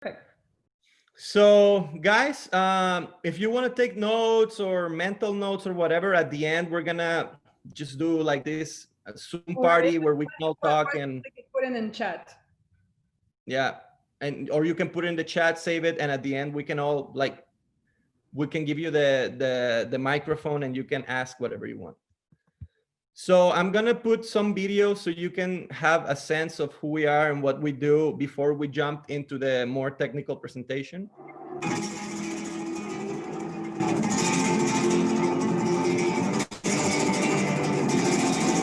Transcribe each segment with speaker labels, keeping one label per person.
Speaker 1: Perfect.
Speaker 2: So guys, if you want to take notes or mental notes or whatever, at the end, we're gonna just do like this Zoom party where we can all talk and
Speaker 1: put it in chat.
Speaker 2: yeah, or you can put it in the chat, save it, and at the end we can all like, we can give you the microphone and you can ask whatever you want. So I'm gonna put some videos so you can have a sense of who we are and what we do before we jump into the more technical presentation.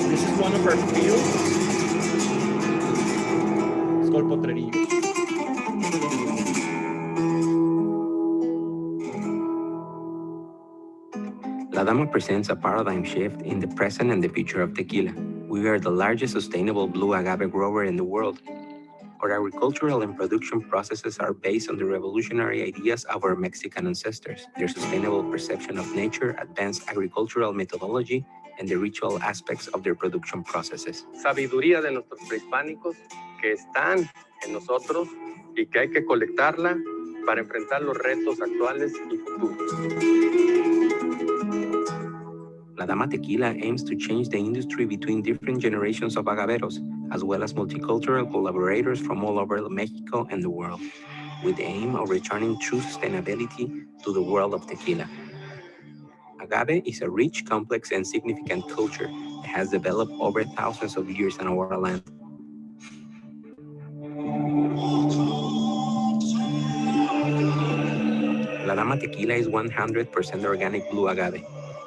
Speaker 2: This is one of our fields. It's called Potrerillos.
Speaker 3: La Dama presents a paradigm shift in the present and the future of tequila. We are the largest sustainable blue agave grower in the world. Our agricultural and production processes are based on the revolutionary ideas of our Mexican ancestors, their sustainable perception of nature, advanced agricultural methodology, and the ritual aspects of their production processes.
Speaker 4: Sabiduría de nuestros prehispánicos que están en nosotros y que hay que colectarla para enfrentar los retos actuales y futuros.
Speaker 3: La Dama Tequila aims to change the industry between different generations of agaveros, as well as multicultural collaborators from all over Mexico and the world, with the aim of returning true sustainability to the world of tequila. Agave is a rich, complex, and significant culture that has developed over thousands of years in our land. La Dama Tequila is 100% organic blue agave,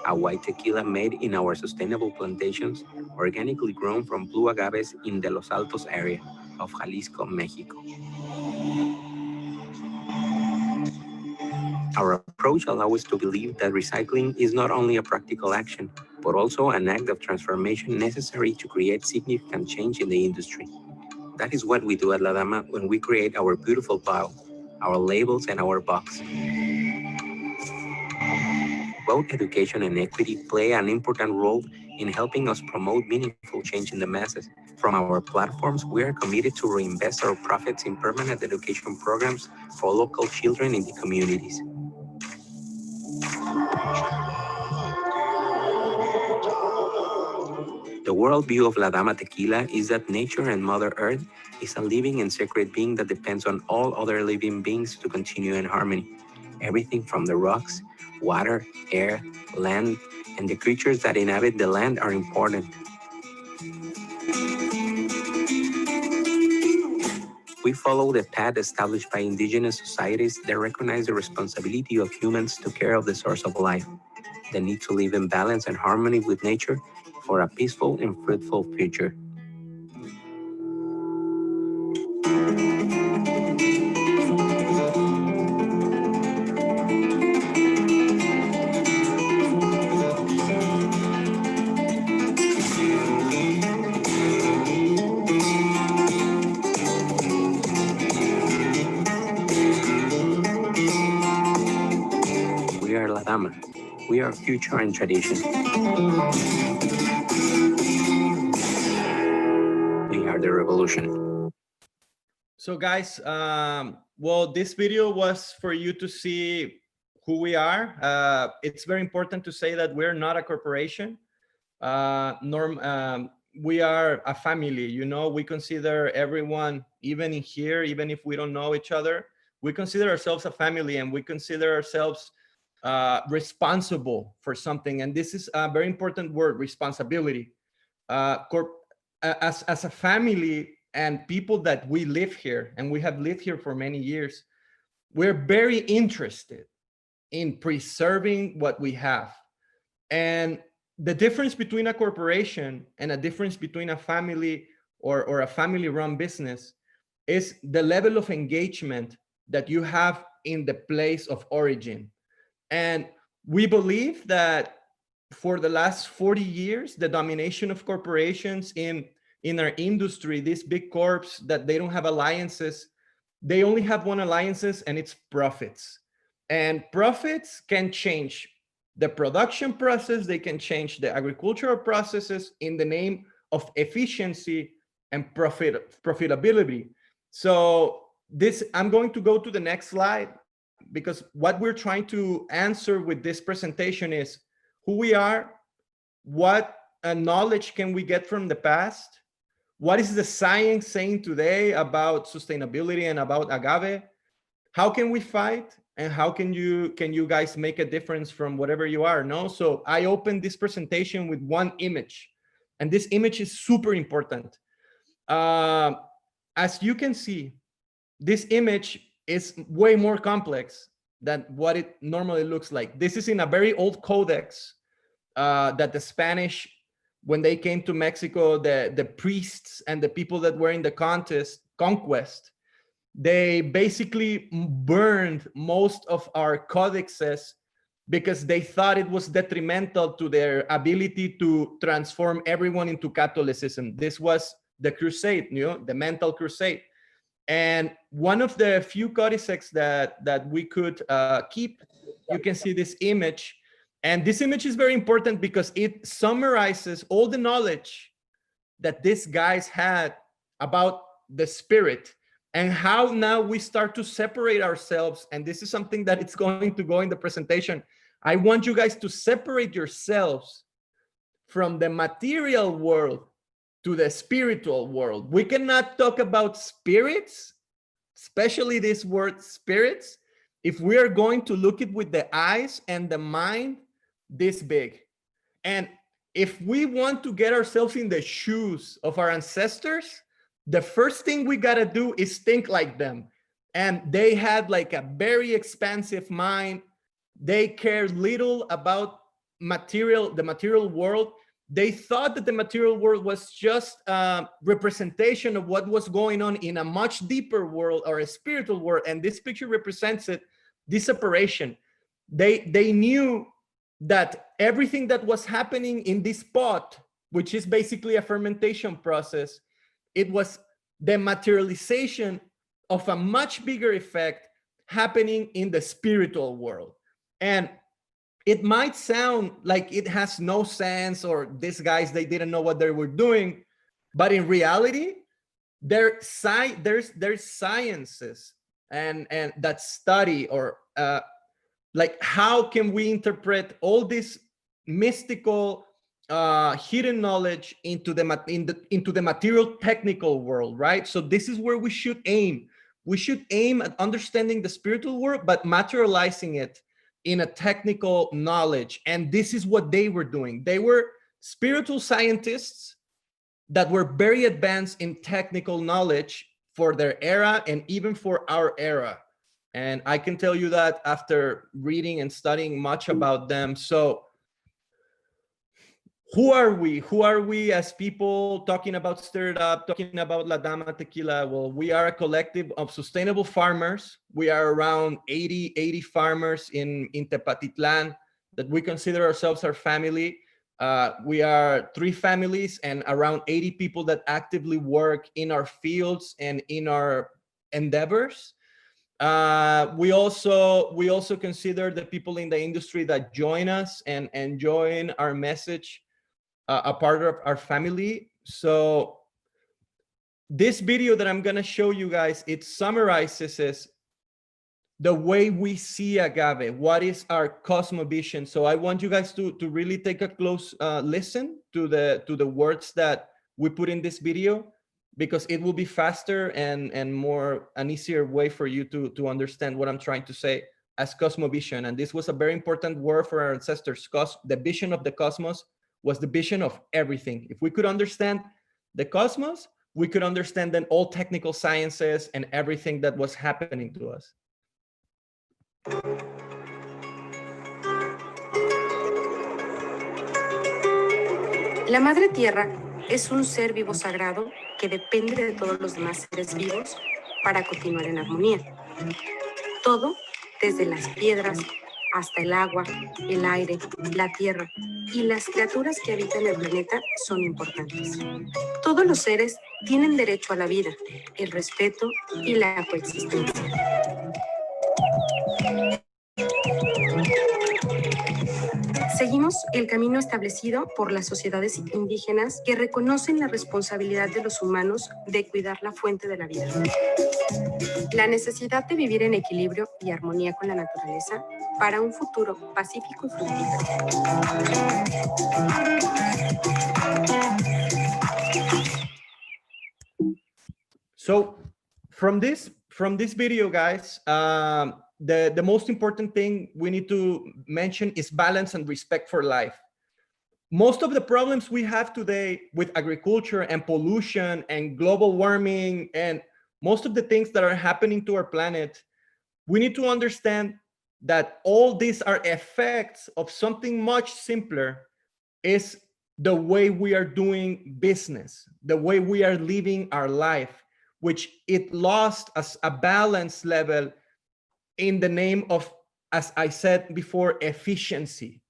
Speaker 3: a white tequila made in our sustainable plantations, organically grown from blue agaves in the Los Altos area of Jalisco, Mexico. Our approach allows us to believe that recycling is not only a practical action, but also an act of transformation necessary to create significant change in the industry. That is what we do at La Dama when we create our beautiful bottle, our labels, and our box. Both education and equity play an important role in helping us promote meaningful change in the masses. From our platforms, we are committed to reinvest our profits in permanent education programs for local children in the communities. The worldview of La Dama Tequila is that nature and Mother Earth is a living and sacred being that depends on all other living beings to continue in harmony. Everything from the rocks, water, air, land, and the creatures that inhabit the land are important. We follow the path established by indigenous societies that recognize the responsibility of humans to care of the source of life, the need to live in balance and harmony with nature for a peaceful and fruitful future. We are La Dama. We are future and tradition. We are the revolution.
Speaker 2: So guys, well, this video was for you to see who we are. It's very important to say that we're not a corporation. We are a family, you know, we consider everyone, even in here, even if we don't know each other, we consider ourselves a family, and we consider ourselves responsible for something. And this is a very important word, responsibility. As a family and people that we live here, and we have lived here for many years, we're very interested in preserving what we have. And the difference between a corporation and a difference between a family or a family-run business is the level of engagement that you have in the place of origin. And we believe that for the last 40 years, the domination of corporations in our industry, these big corps, that they don't have alliances, they only have one alliances, and it's profits. And profits can change the production process, they can change the agricultural processes in the name of efficiency and profitability. So I'm going to go to the next slide, because what we're trying to answer with this presentation is who we are, what knowledge can we get from the past, what is the science saying today about sustainability and about agave, how can we fight, and how can you guys make a difference from whatever you are. No, so I opened this presentation with one image, and this image is super important. As you can see, this image is way more complex than what it normally looks like. This is in a very old codex that the Spanish, when they came to Mexico, the priests and the people that were in the conquest, they basically burned most of our codexes because they thought it was detrimental to their ability to transform everyone into Catholicism. This was the crusade, the mental crusade. And one of the few codices that we could keep, you can see this image. And this image is very important because it summarizes all the knowledge that these guys had about the spirit and how now we start to separate ourselves. And this is something that it's going to go in the presentation. I want you guys to separate yourselves from the material world to the spiritual world. We cannot talk about spirits, especially this word spirits, if we are going to look it with the eyes and the mind this big. And if we want to get ourselves in the shoes of our ancestors, the first thing we got to do is think like them. And they had like a very expansive mind. They cared little about the material world. They thought that the material world was just a representation of what was going on in a much deeper world, or a spiritual world. And this picture represents it, this separation. They knew that everything that was happening in this pot, which is basically a fermentation process, it was the materialization of a much bigger effect happening in the spiritual world. And it might sound like it has no sense, or these guys, they didn't know what they were doing, but in reality, there's sciences and that study, or like how can we interpret all this mystical hidden knowledge into the material technical world, right? So this is where we should aim. We should aim at understanding the spiritual world, but materializing it in a technical knowledge. And this is what they were doing. They were spiritual scientists that were very advanced in technical knowledge for their era and even for our era. And I can tell you that after reading and studying much about them. So who are we? Who are we as people talking about Stir It Up, talking about La Dama Tequila? Well, we are a collective of sustainable farmers. We are around 80 farmers in Tepatitlan that we consider ourselves our family. We are 3 families and around 80 people that actively work in our fields and in our endeavors. We also consider the people in the industry that join us and join our message a part of our family. So this video that I'm gonna show you guys, it summarizes the way we see agave. What is our cosmovision? So I want you guys to really take a close listen to the words that we put in this video, because it will be faster and an easier way for you to understand what I'm trying to say as cosmovision. And this was a very important word for our ancestors. The vision of the cosmos was the vision of everything. If we could understand the cosmos, we could understand then all technical sciences and everything that was happening to us.
Speaker 1: La Madre Tierra es un ser vivo sagrado que depende de todos los demás seres vivos para continuar en armonía. Todo, desde las piedras hasta el agua, el aire, la tierra y las criaturas que habitan el planeta son importantes. Todos los seres tienen derecho a la vida, el respeto y la coexistencia. Seguimos el camino establecido por las sociedades indígenas que reconocen la responsabilidad de los humanos de cuidar la fuente de la vida. la necesidad de vivir en equilibrio y armonía con la naturaleza para un futuro pacífico y fructífero.
Speaker 2: So from this video, guys, the most important thing we need to mention is balance and respect for life. Most of the problems we have today with agriculture and pollution and global warming and most of the things that are happening to our planet, we need to understand that all these are effects of something much simpler, is the way we are doing business, the way we are living our life, which it lost as a balance level in the name of, as I said before, efficiency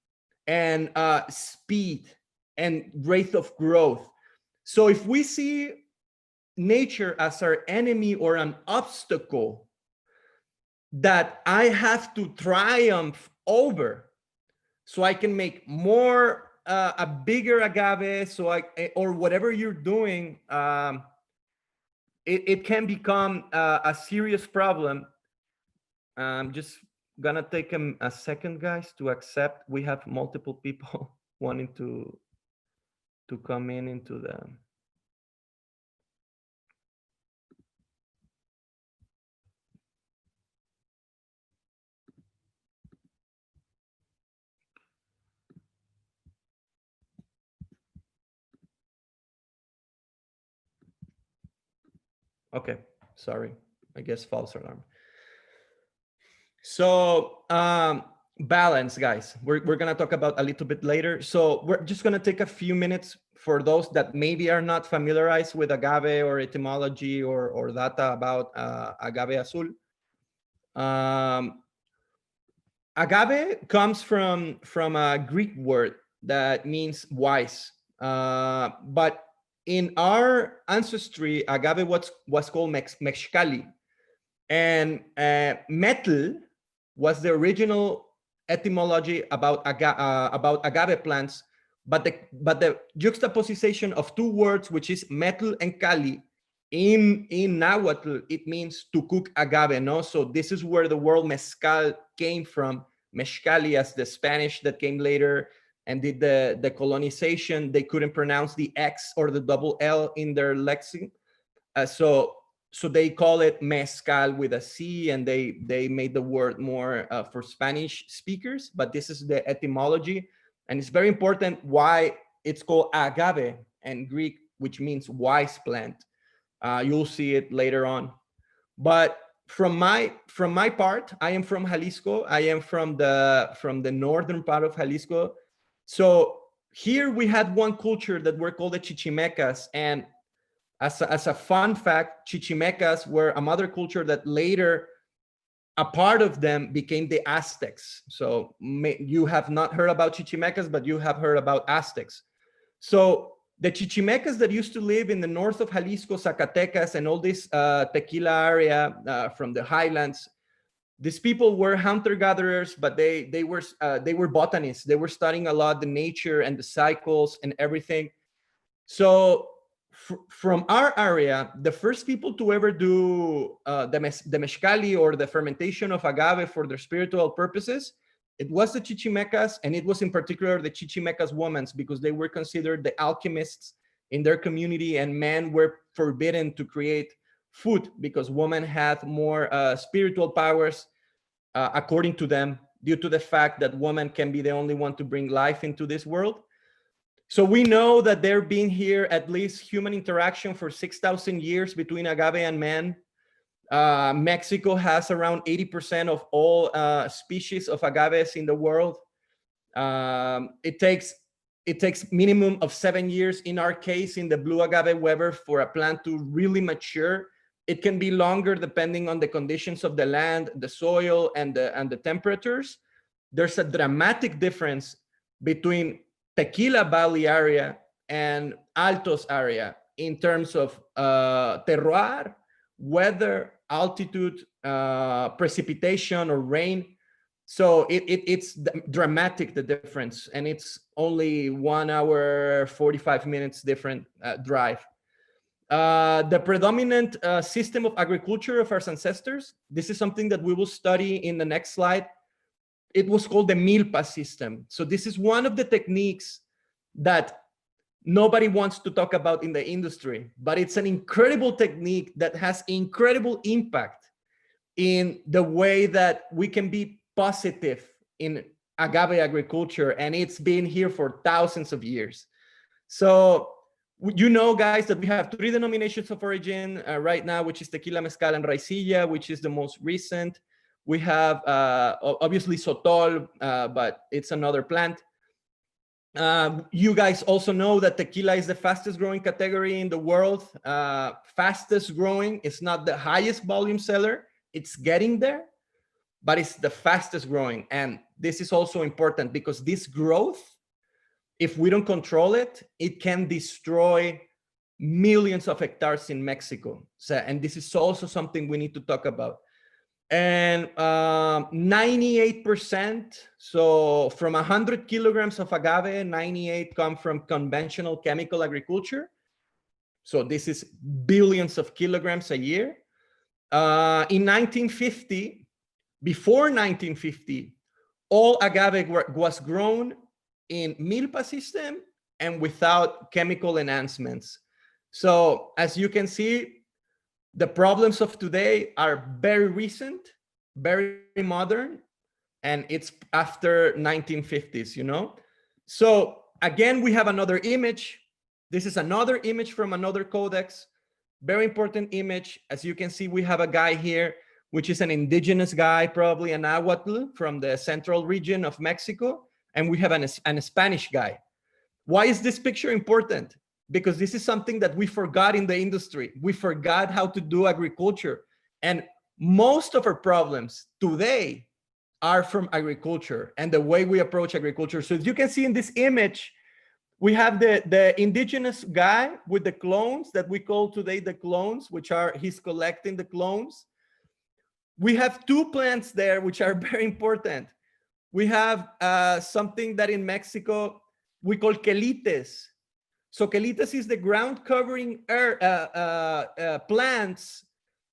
Speaker 2: and speed and rate of growth. So if we see nature as our enemy or an obstacle that I have to triumph over so I can make more, a bigger agave, so or whatever you're doing, it can become a serious problem. I'm just gonna take a second, guys, to accept we have multiple people wanting to come into the. Okay, sorry, I guess false alarm. So balance, guys, we're gonna talk about a little bit later. So we're just gonna take a few minutes for those that maybe are not familiarized with agave or etymology or data about agave azul. Agave comes from a Greek word that means wise, but in our ancestry, agave was called mexcali, and metal was the original etymology about agave plants, but the juxtaposition of two words, which is metal and cali, in Nahuatl, it means to cook agave, no? So this is where the word mezcal came from, mezcali, as the Spanish that came later and did the colonization. They couldn't pronounce the X or the double L in their lexicon. So they call it mezcal with a C, and they made the word more for Spanish speakers, but this is the etymology. And it's very important why it's called agave in Greek, which means wise plant. You'll see it later on. But from my part, I am from Jalisco. I am from the northern part of Jalisco. So here we had one culture that were called the Chichimecas, and as a fun fact, Chichimecas were a mother culture that later, a part of them became the Aztecs. So you have not heard about Chichimecas, but you have heard about Aztecs. So the Chichimecas that used to live in the north of Jalisco, Zacatecas, and all this Tequila area from the highlands, these people were hunter-gatherers, but they were botanists. They were studying a lot the nature and the cycles and everything. So from our area, the first people to ever do the mezcali or the fermentation of agave for their spiritual purposes, it was the Chichimecas, and it was in particular the Chichimecas women, because they were considered the alchemists in their community, and men were forbidden to create food because women had more spiritual powers, according to them, due to the fact that women can be the only one to bring life into this world. So we know that there been here at least human interaction for 6,000 years between agave and man. Mexico has around 80% of all species of agaves in the world. It takes minimum of 7 years in our case in the blue agave Weber for a plant to really mature. It can be longer depending on the conditions of the land, the soil, and the temperatures. There's a dramatic difference between Tequila Valley area and Altos area in terms of terroir, weather, altitude, precipitation or rain. So it's dramatic, the difference, and it's only 1 hour 45 minutes different drive. The predominant system of agriculture of our ancestors. This is something that we will study in the next slide. It was called the Milpa system. So this is one of the techniques that nobody wants to talk about in the industry, but it's an incredible technique that has incredible impact in the way that we can be positive in agave agriculture, and it's been here for thousands of years. So you know, guys, that we have 3 denominations of origin right now, which is tequila, mezcal, and raicilla, which is the most recent. We have obviously sotol, but it's another plant. You guys also know that tequila is the fastest growing category in the world. Fastest growing. It's not the highest volume seller. It's getting there, but it's the fastest growing. And this is also important because this growth, if we don't control it, it can destroy millions of hectares in Mexico. So, and this is also something we need to talk about. And 98%, so from 100 kilograms of agave, 98 come from conventional chemical agriculture. So this is billions of kilograms a year. In 1950, before 1950, all agave was grown in Milpa system and without chemical enhancements. So as you can see, the problems of today are very recent, very modern, and it's after 1950s, you know? So again, we have another image. This is another image from another codex, very important image. As you can see, we have a guy here, which is an indigenous guy, probably an Nahuatl from the central region of Mexico. And we have an Spanish guy. Why is this picture important? Because this is something that we forgot in the industry. We forgot how to do agriculture. And most of our problems today are from agriculture and the way we approach agriculture. So as you can see in this image, we have the indigenous guy with the clones that we call today the clones, which are, he's collecting the clones. We have 2 plants there, which are very important. We have something that in Mexico we call Calites. So Calites is the ground covering plants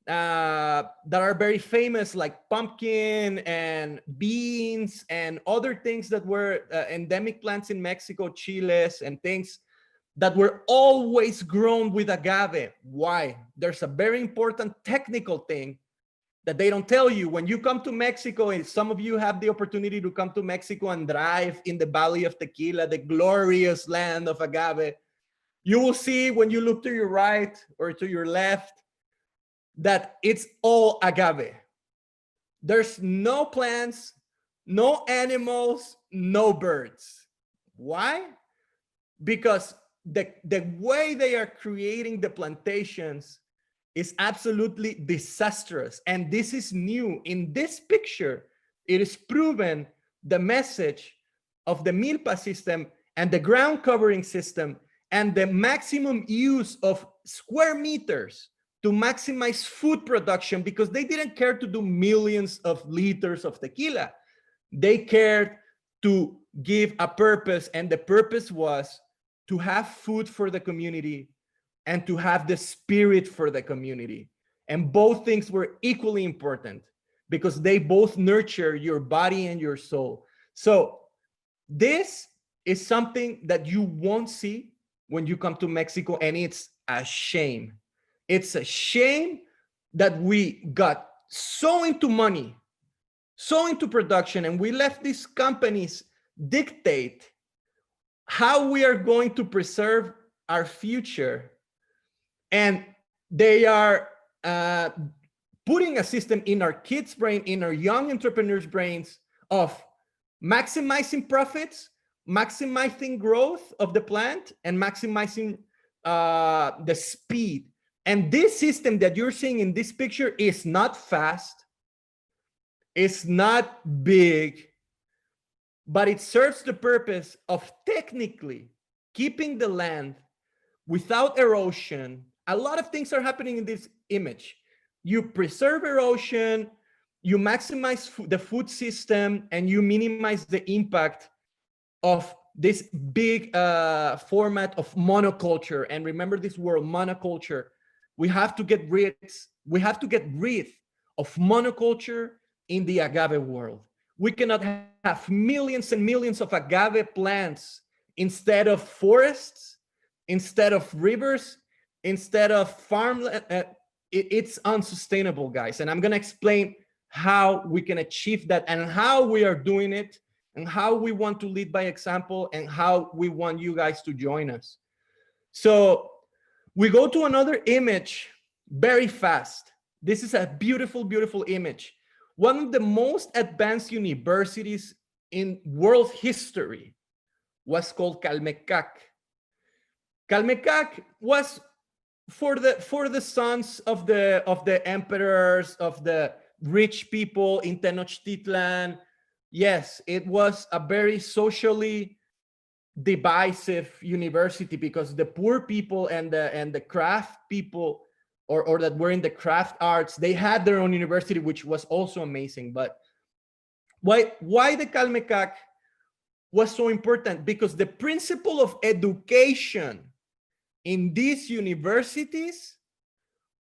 Speaker 2: that are very famous, like pumpkin and beans and other things that were endemic plants in Mexico, chiles and things that were always grown with agave. Why? There's a very important technical thing that they don't tell you. When you come to Mexico, and some of you have the opportunity to come to Mexico and drive in the Valley of Tequila, the glorious land of agave, you will see when you look to your right or to your left that it's all agave. There's no plants, no animals, no birds. Why? Because the way they are creating the plantations is absolutely disastrous. And this is new. In this picture, it is proven the message of the Milpa system and the ground covering system and the maximum use of square meters to maximize food production, because they didn't care to do millions of liters of tequila. They cared to give a purpose, and the purpose was to have food for the community and to have the spirit for the community. And both things were equally important because they both nurture your body and your soul. So this is something that you won't see when you come to Mexico, and it's a shame. It's a shame that we got so into money, so into production, and we let these companies dictate how we are going to preserve our future. And they are putting a system in our kids' brain, in our young entrepreneurs' brains, of maximizing profits, maximizing growth of the plant, and maximizing the speed. And this system that you're seeing in this picture is not fast, it's not big, but it serves the purpose of technically keeping the land without erosion. A lot of things are happening in this image. You preserve erosion, you maximize the food system, and you minimize the impact of this big format of monoculture. And remember this word, monoculture. We have to get rid of monoculture in the agave world. We cannot have millions and millions of agave plants instead of forests, instead of rivers, instead of farmland. It's unsustainable, guys. And I'm going to explain how we can achieve that and how we are doing it and how we want to lead by example and how we want you guys to join us. So we go to another image very fast. This is a beautiful, beautiful image. One of the most advanced universities in world history was called Calmecac. Calmecac was for the sons of the emperors, of the rich people in Tenochtitlan. Yes, it was a very socially divisive university because the poor people and the craft people or that were in the craft arts, they had their own university, which was also amazing. But why the Calmecac was so important? Because the principle of education in these universities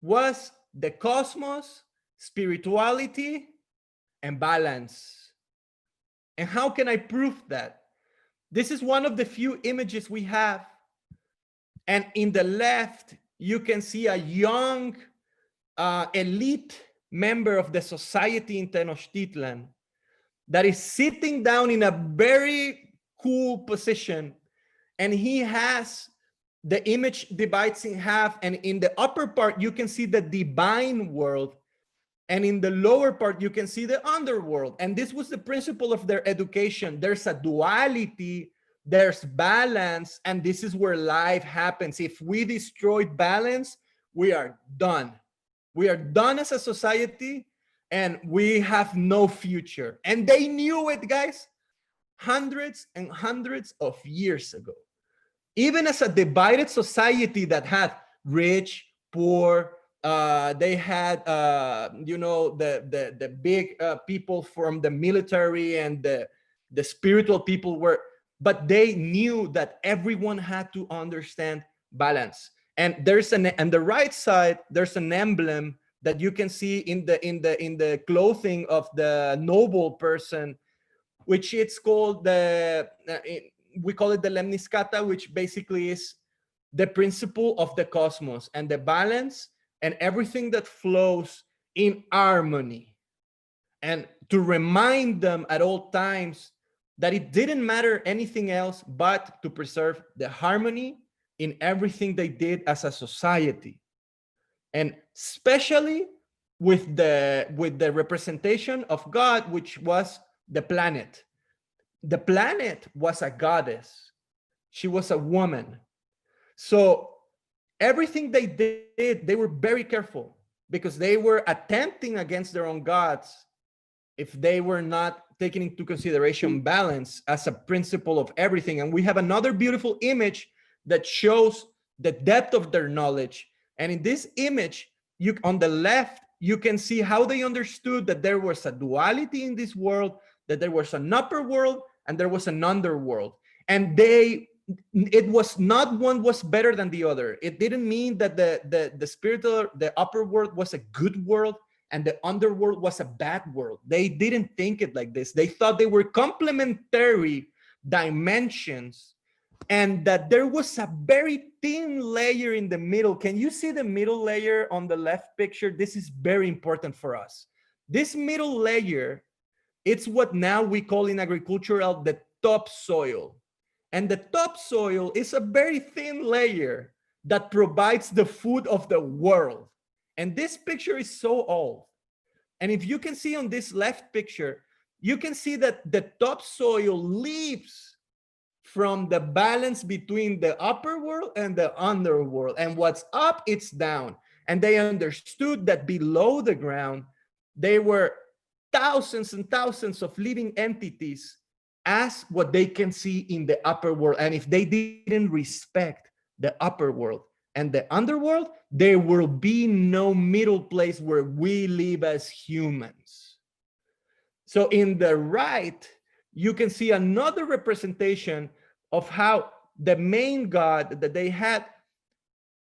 Speaker 2: was the cosmos, spirituality, and balance. And how can I prove that? This is one of the few images we have. And in the left, you can see a young elite member of the society in Tenochtitlan that is sitting down in a very cool position. And he has, the image divides in half. And in the upper part, you can see the divine world. And in the lower part, you can see the underworld. And this was the principle of their education. There's a duality, there's balance, and this is where life happens. If we destroy balance, we are done. We are done as a society, and we have no future. And they knew it, guys, hundreds and hundreds of years ago. Even as a divided society that had rich, poor, they had, you know, the big people from the military and the spiritual people were, but they knew that everyone had to understand balance. And there's on the right side, there's an emblem that you can see in the clothing of the noble person, which it's called we call it the lemniscata, which basically is the principle of the cosmos and the balance and everything that flows in harmony. And to remind them at all times that it didn't matter anything else but to preserve the harmony in everything they did as a society. And especially with the representation of God, which was the planet. The planet was a goddess. She was a woman. So everything they did, they were very careful because they were attempting against their own gods if they were not taking into consideration balance as a principle of everything. And we have another beautiful image that shows the depth of their knowledge. And in this image, on the left, you can see how they understood that there was a duality in this world, that there was an upper world and there was an underworld. And it was not one was better than the other. It didn't mean that the spiritual, the upper world was a good world and the underworld was a bad world. They didn't think it like this. They thought they were complementary dimensions and that there was a very thin layer in the middle. Can you see the middle layer on the left picture? This is very important for us. This middle layer, it's what now we call in agricultural the topsoil. And the topsoil is a very thin layer that provides the food of the world. And this picture is so old. And if you can see on this left picture, you can see that the topsoil leaves from the balance between the upper world and the underworld. And what's up, it's down. And they understood that below the ground, there were thousands and thousands of living entities as what they can see in the upper world. And if they didn't respect the upper world and the underworld, there will be no middle place where we live as humans. So in the right, you can see another representation of how the main God that they had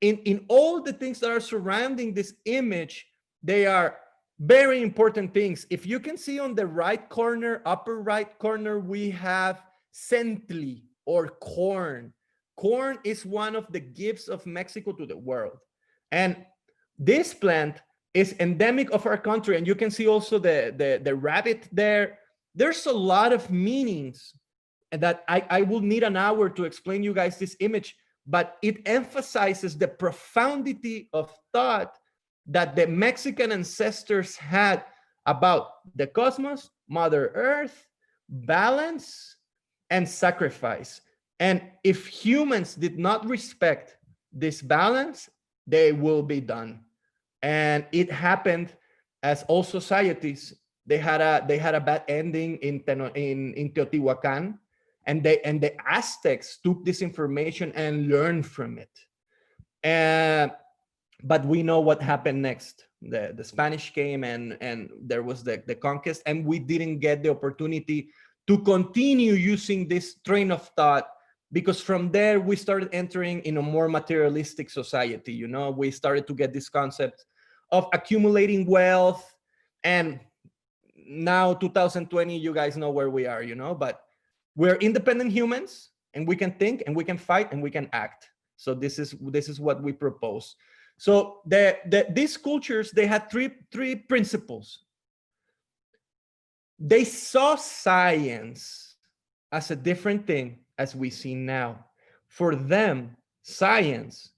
Speaker 2: in all the things that are surrounding this image, they are very important things. If you can see on the right corner, upper right corner, we have centli or corn. Corn is one of the gifts of Mexico to the world. And this plant is endemic of our country. And you can see also the rabbit there. There's a lot of meanings that I will need an hour to explain you guys this image, but it emphasizes the profundity of thought that the Mexican ancestors had about the cosmos, Mother Earth, balance, and sacrifice. And if humans did not respect this balance, they will be done. And it happened as all societies. They had a bad ending in Teotihuacan, and the Aztecs took this information and learned from it. But we know what happened next. The Spanish came and there was the conquest, and we didn't get the opportunity to continue using this train of thought, because from there we started entering in a more materialistic society. You know, we started to get this concept of accumulating wealth, and now 2020, you guys know where we are, you know, but we're independent humans, and we can think, and we can fight, and we can act. So this is what we propose. So these cultures, they had three principles. They saw science as a different thing as we see now. For them, science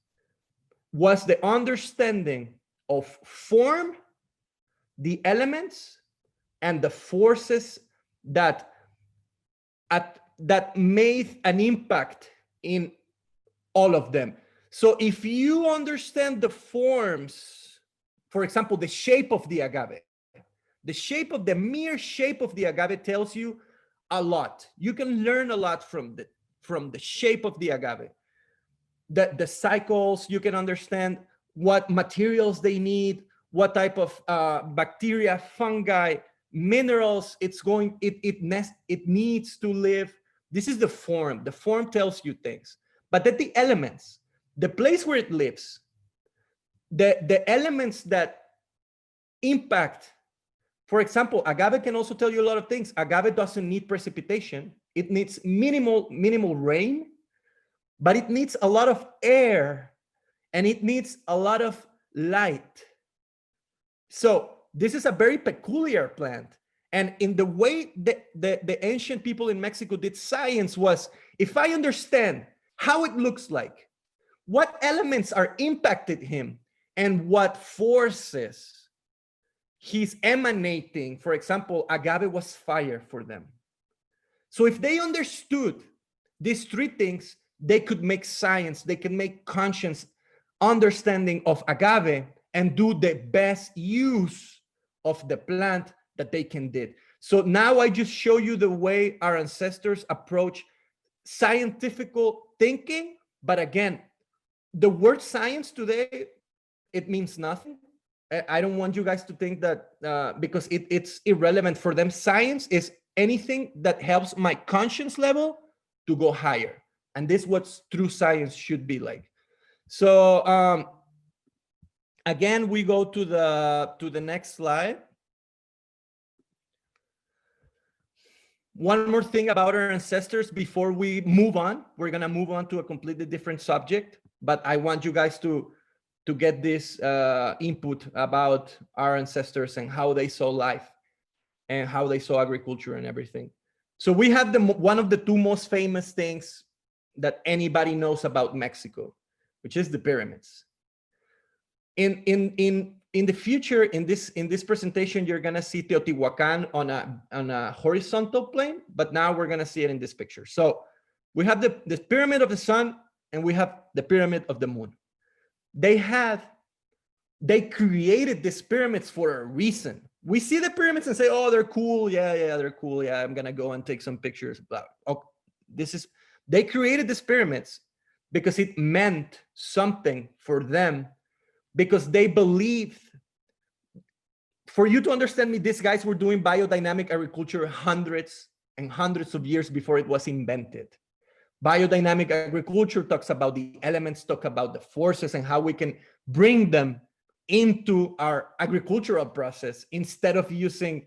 Speaker 2: was the understanding of form, the elements, and the forces that made an impact in all of them. So if you understand the forms, for example, the shape of the agave, the mere shape of the agave tells you a lot. You can learn a lot from the shape of the agave. The cycles, you can understand what materials they need, what type of bacteria, fungi, minerals it needs to live. This is the form. The form tells you things. But then the elements, the place where it lives, the elements that impact. For example, agave can also tell you a lot of things. Agave doesn't need precipitation. It needs minimal rain, but it needs a lot of air, and it needs a lot of light. So this is a very peculiar plant. And in the way the ancient people in Mexico did science was, if I understand how it looks like, what elements are impacted him, and what forces he's emanating. For example, agave was fire for them. So if they understood these three things, they could make science, they can make conscious understanding of agave and do the best use of the plant that they can did. So now I just show you the way our ancestors approach scientific thinking. But again, the word science today, it means nothing. I don't want you guys to think that because it's irrelevant for them. Science is anything that helps my conscience level to go higher. And this is what true science should be like. So again, we go to the next slide. One more thing about our ancestors before we move on. We're gonna move on to a completely different subject, but I want you guys to get this input about our ancestors and how they saw life and how they saw agriculture and everything. So we have one of the two most famous things that anybody knows about Mexico, which is the pyramids. In the future, in this presentation, you're gonna see Teotihuacan on a horizontal plane, but now we're gonna see it in this picture. So we have the pyramid of the sun, and we have the pyramid of the moon. They created these pyramids for a reason. We see the pyramids and say, oh, they're cool. Yeah, they're cool. Yeah, I'm gonna go and take some pictures. But they created these pyramids because it meant something for them, because they believed. For you to understand me, these guys were doing biodynamic agriculture hundreds and hundreds of years before it was invented. Biodynamic agriculture talks about the elements, talk about the forces and how we can bring them into our agricultural process instead of using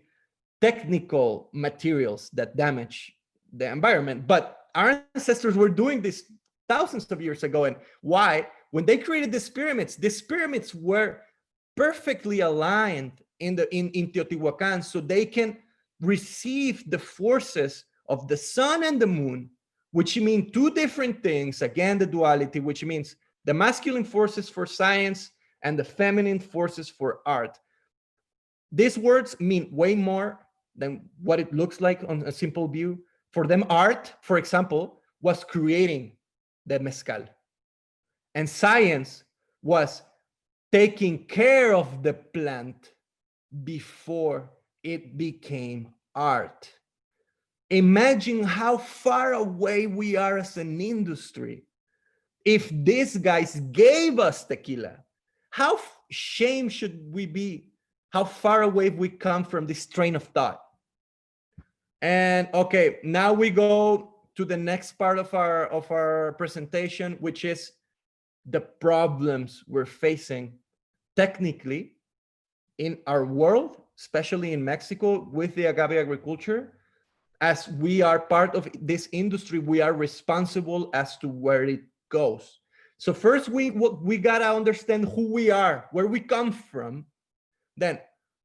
Speaker 2: technical materials that damage the environment. But our ancestors were doing this thousands of years ago. And why? When they created these pyramids were perfectly aligned in Teotihuacan, so they can receive the forces of the sun and the moon, which mean two different things. Again, the duality, which means the masculine forces for science and the feminine forces for art. These words mean way more than what it looks like on a simple view. For them, art, for example, was creating the mezcal. And science was taking care of the plant before it became art. Imagine how far away we are as an industry. If these guys gave us tequila, how ashamed should we be? How far away we come from this train of thought? And okay, now we go to the next part of our presentation, which is the problems we're facing technically in our world, especially in Mexico with the agave agriculture. As we are part of this industry, we are responsible as to where it goes. So first, we gotta understand who we are, where we come from. Then,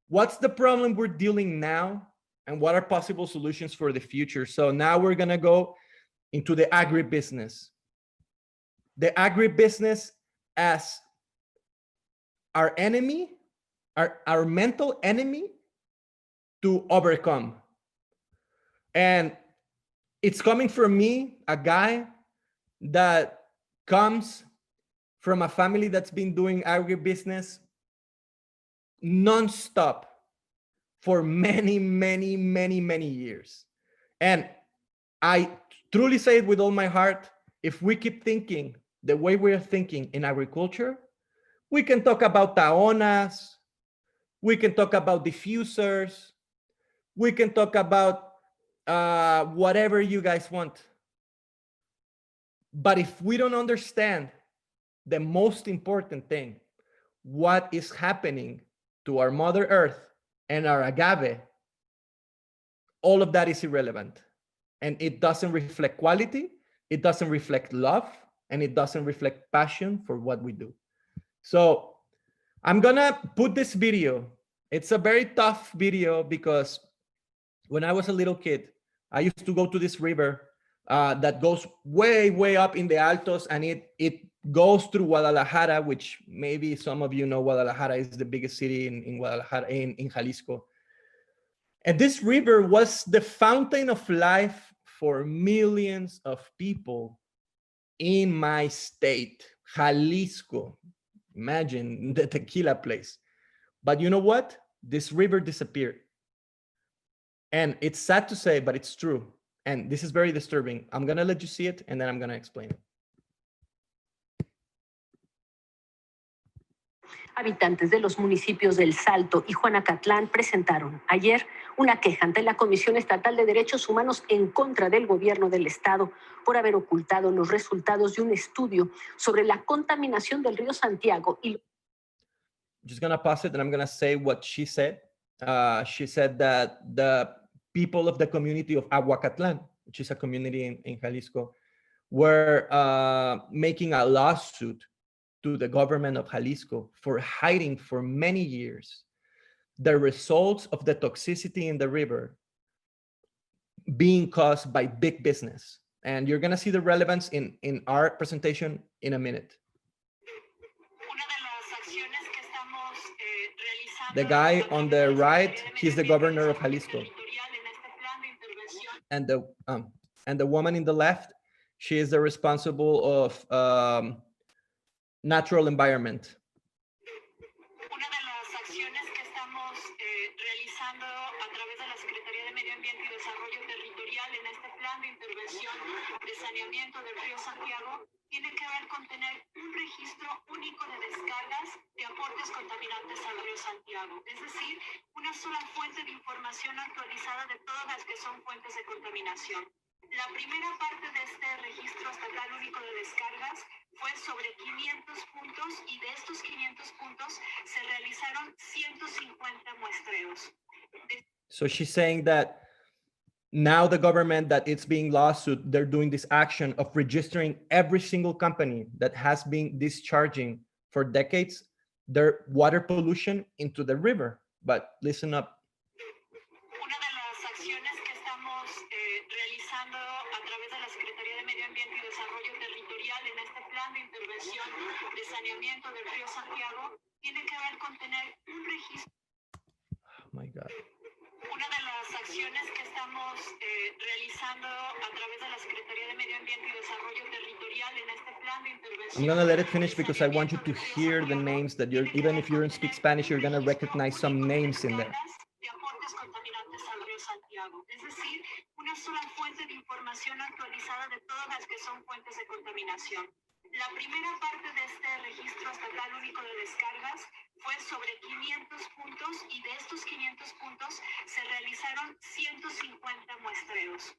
Speaker 2: what's the problem we're dealing now, and what are possible solutions for the future? So now we're gonna go into the agribusiness. The agribusiness as our enemy, our mental enemy to overcome. And it's coming from me, a guy that comes from a family that's been doing agribusiness nonstop for many, many, many, many years. And I truly say it with all my heart, if we keep thinking the way we're thinking in agriculture, we can talk about taonas, we can talk about diffusers, we can talk about whatever you guys want. But if we don't understand the most important thing, what is happening to our Mother Earth and our agave, all of that is irrelevant. And it doesn't reflect quality, it doesn't reflect love, and it doesn't reflect passion for what we do. So I'm gonna put this video. It's a very tough video because when I was a little kid, I used to go to this river that goes way, way up in the Altos, and it goes through Guadalajara, which maybe some of you know Guadalajara is the biggest city in Guadalajara, in Jalisco. And this river was the fountain of life for millions of people in my state, Jalisco. Imagine the tequila place. But you know what? This river disappeared. And it's sad to say, but it's true. And this is very disturbing. I'm going to let you see it, and then I'm going to explain it.
Speaker 5: Habitantes de los municipios del Salto y Juanacatlán presentaron ayer una queja ante la Comisión Estatal de Derechos Humanos en contra del gobierno del estado por haber ocultado los resultados de un estudio sobre la contaminación del río Santiago. I'm
Speaker 2: just going to pause it, and I'm going to say what she said. She said that the people of the community of Aguacatlan, which is a community in Jalisco, were making a lawsuit to the government of Jalisco for hiding for many years the results of the toxicity in the river being caused by big business. And you're going to see the relevance in our presentation in a minute. The guy on the right, he's the governor of Jalisco. And the woman in the left, she is the responsible of natural environment.
Speaker 6: Una de las acciones que estamos realizando a través de la Secretaría de Medio Ambiente y Desarrollo Territorial en este plan de intervención de saneamiento del río Santiago tiene que ver con tener un registro único de descargas de aportes contaminantes al río Santiago, es decir, una sola fuente de información actualizada de todas las que son fuentes de contaminación. La primera parte de este registro estatal único de descargas fue sobre 500 puntos y de estos 500 puntos se realizaron 150 muestreos.
Speaker 2: So she's saying that now the government that it's being lawsuit, they're doing this action of registering every single company that has been discharging for decades their water pollution into the river. But listen up.
Speaker 6: Una de las acciones que estamos realizando a través de la Secretaría de Medio Ambiente y Desarrollo Territorial en este plan de intervención de saneamiento del río Santiago tiene que ver con tener un registro.
Speaker 2: Oh my God.
Speaker 6: Una de las acciones que estamos realizando a través de la Secretaría de Medio Ambiente y Desarrollo Territorial en este plan de intervención.
Speaker 2: I'm gonna let it finish because I want you to hear the names that you're, even if you don't speak Spanish, you're gonna recognize some names in there.
Speaker 6: De aportes contaminantes al río Santiago, es decir, una sola fuente de información actualizada de todas las que son fuentes de contaminación. La primera parte de este registro estatal único de descargas fue sobre 500 puntos y de estos 500 puntos se realizaron 150 muestreos.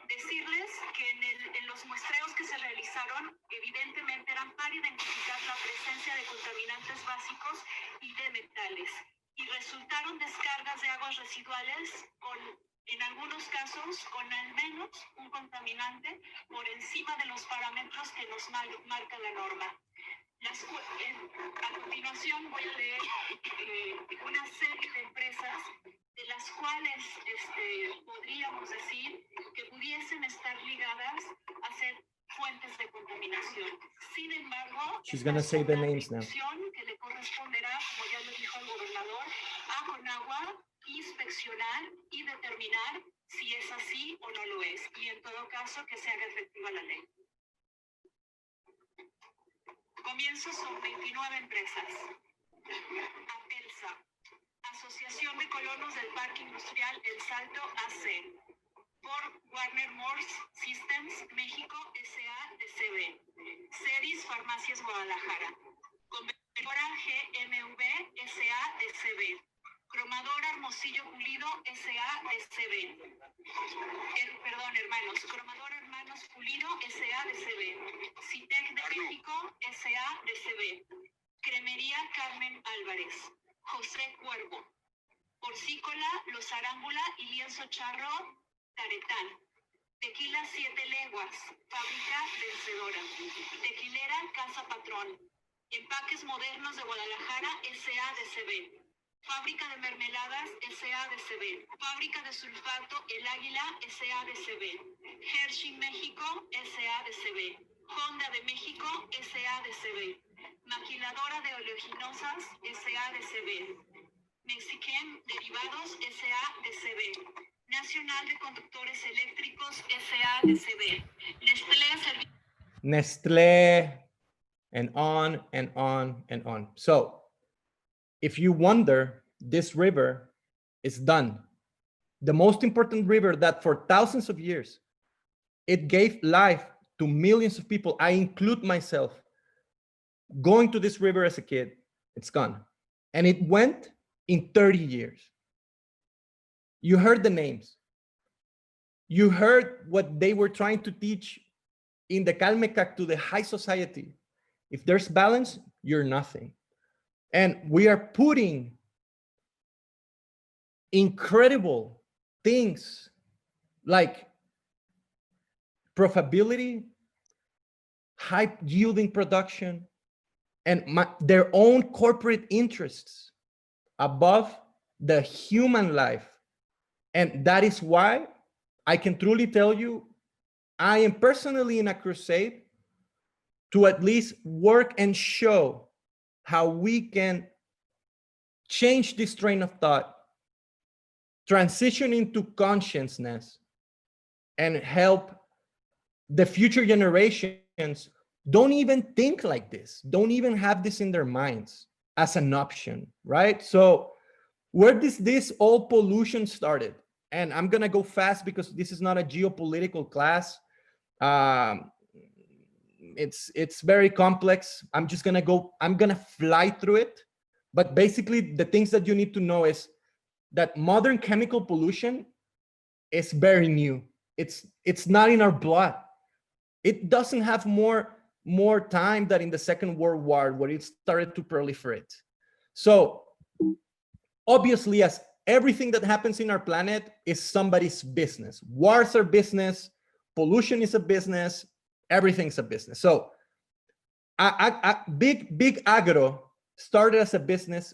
Speaker 6: Decirles que en los muestreos que se realizaron evidentemente eran para identificar la presencia de contaminantes básicos y de metales y resultaron descargas de aguas residuales con, en algunos casos, con al menos un contaminante por encima de los parámetros que nos marca la norma. A continuación voy a leer una serie de empresas de las cuales podríamos decir que pudiesen estar ligadas a ser fuentes de contaminación. Sin embargo,
Speaker 2: She's gonna say the names now.
Speaker 6: que le corresponderá, como ya lo dijo el gobernador, a Conagua inspeccionar y determinar si es así o no lo es, y en todo caso que se haga efectiva la ley. Comienzo son 29 empresas. Apelsa, Asociación de Colonos del Parque Industrial El Salto AC, por Warner Morse Systems México S.A.D.C.B. Ceris Farmacias Guadalajara, Convertidora GMV S.A.D.C.B. Cromadora Hermosillo Pulido S.A.D.C.B. Cromadora Hermanos Pulido S.A.D.C.B. Citec de México S.A.D.C.B. Cremería Carmen Álvarez, José Cuervo, Porcícola Los Arámbula y Lienzo Charro Taretán, Tequila 7 Leguas, Fábrica Vencedora, Tequilera Casa Patrón, Empaques Modernos de Guadalajara S.A.D.C.B. Fábrica de Mermeladas S.A.D.C.B. Fábrica de Sulfato El Águila S.A.D.C.B. Hershey México S.A.D.C.B. Honda de México S.A.D.C.B. Maquiladora de Oleaginosas S.A.D.C.B. Mexiquén Derivados S.A.D.C.B. Nacional de Conductores Eléctricos S.A.D.C.B.
Speaker 2: Nestlé, and on and on and on. So if you wonder, this river is done. The most important river that for thousands of years, it gave life to millions of people. I include myself. Going to this river as a kid, it's gone. And it went in 30 years. You heard the names. You heard what they were trying to teach in the Calmecac to the high society. If there's balance, you're nothing. And we are putting incredible things like profitability, high yielding production, and their own corporate interests above the human life. And that is why I can truly tell you, I am personally in a crusade to at least work and show how we can change this train of thought, transition into consciousness, and help the future generations don't even think like this, don't even have this in their minds as an option, right? So where does this all pollution started? And I'm gonna go fast because this is not a geopolitical class. It's very complex. I'm gonna fly through it. But basically the things that you need to know is that modern chemical pollution is very new. It's not in our blood. It doesn't have more time than in the Second World War, where it started to proliferate. So obviously, as everything that happens in our planet is somebody's business. Wars are business, pollution is a business, everything's a business. So big agro started as a business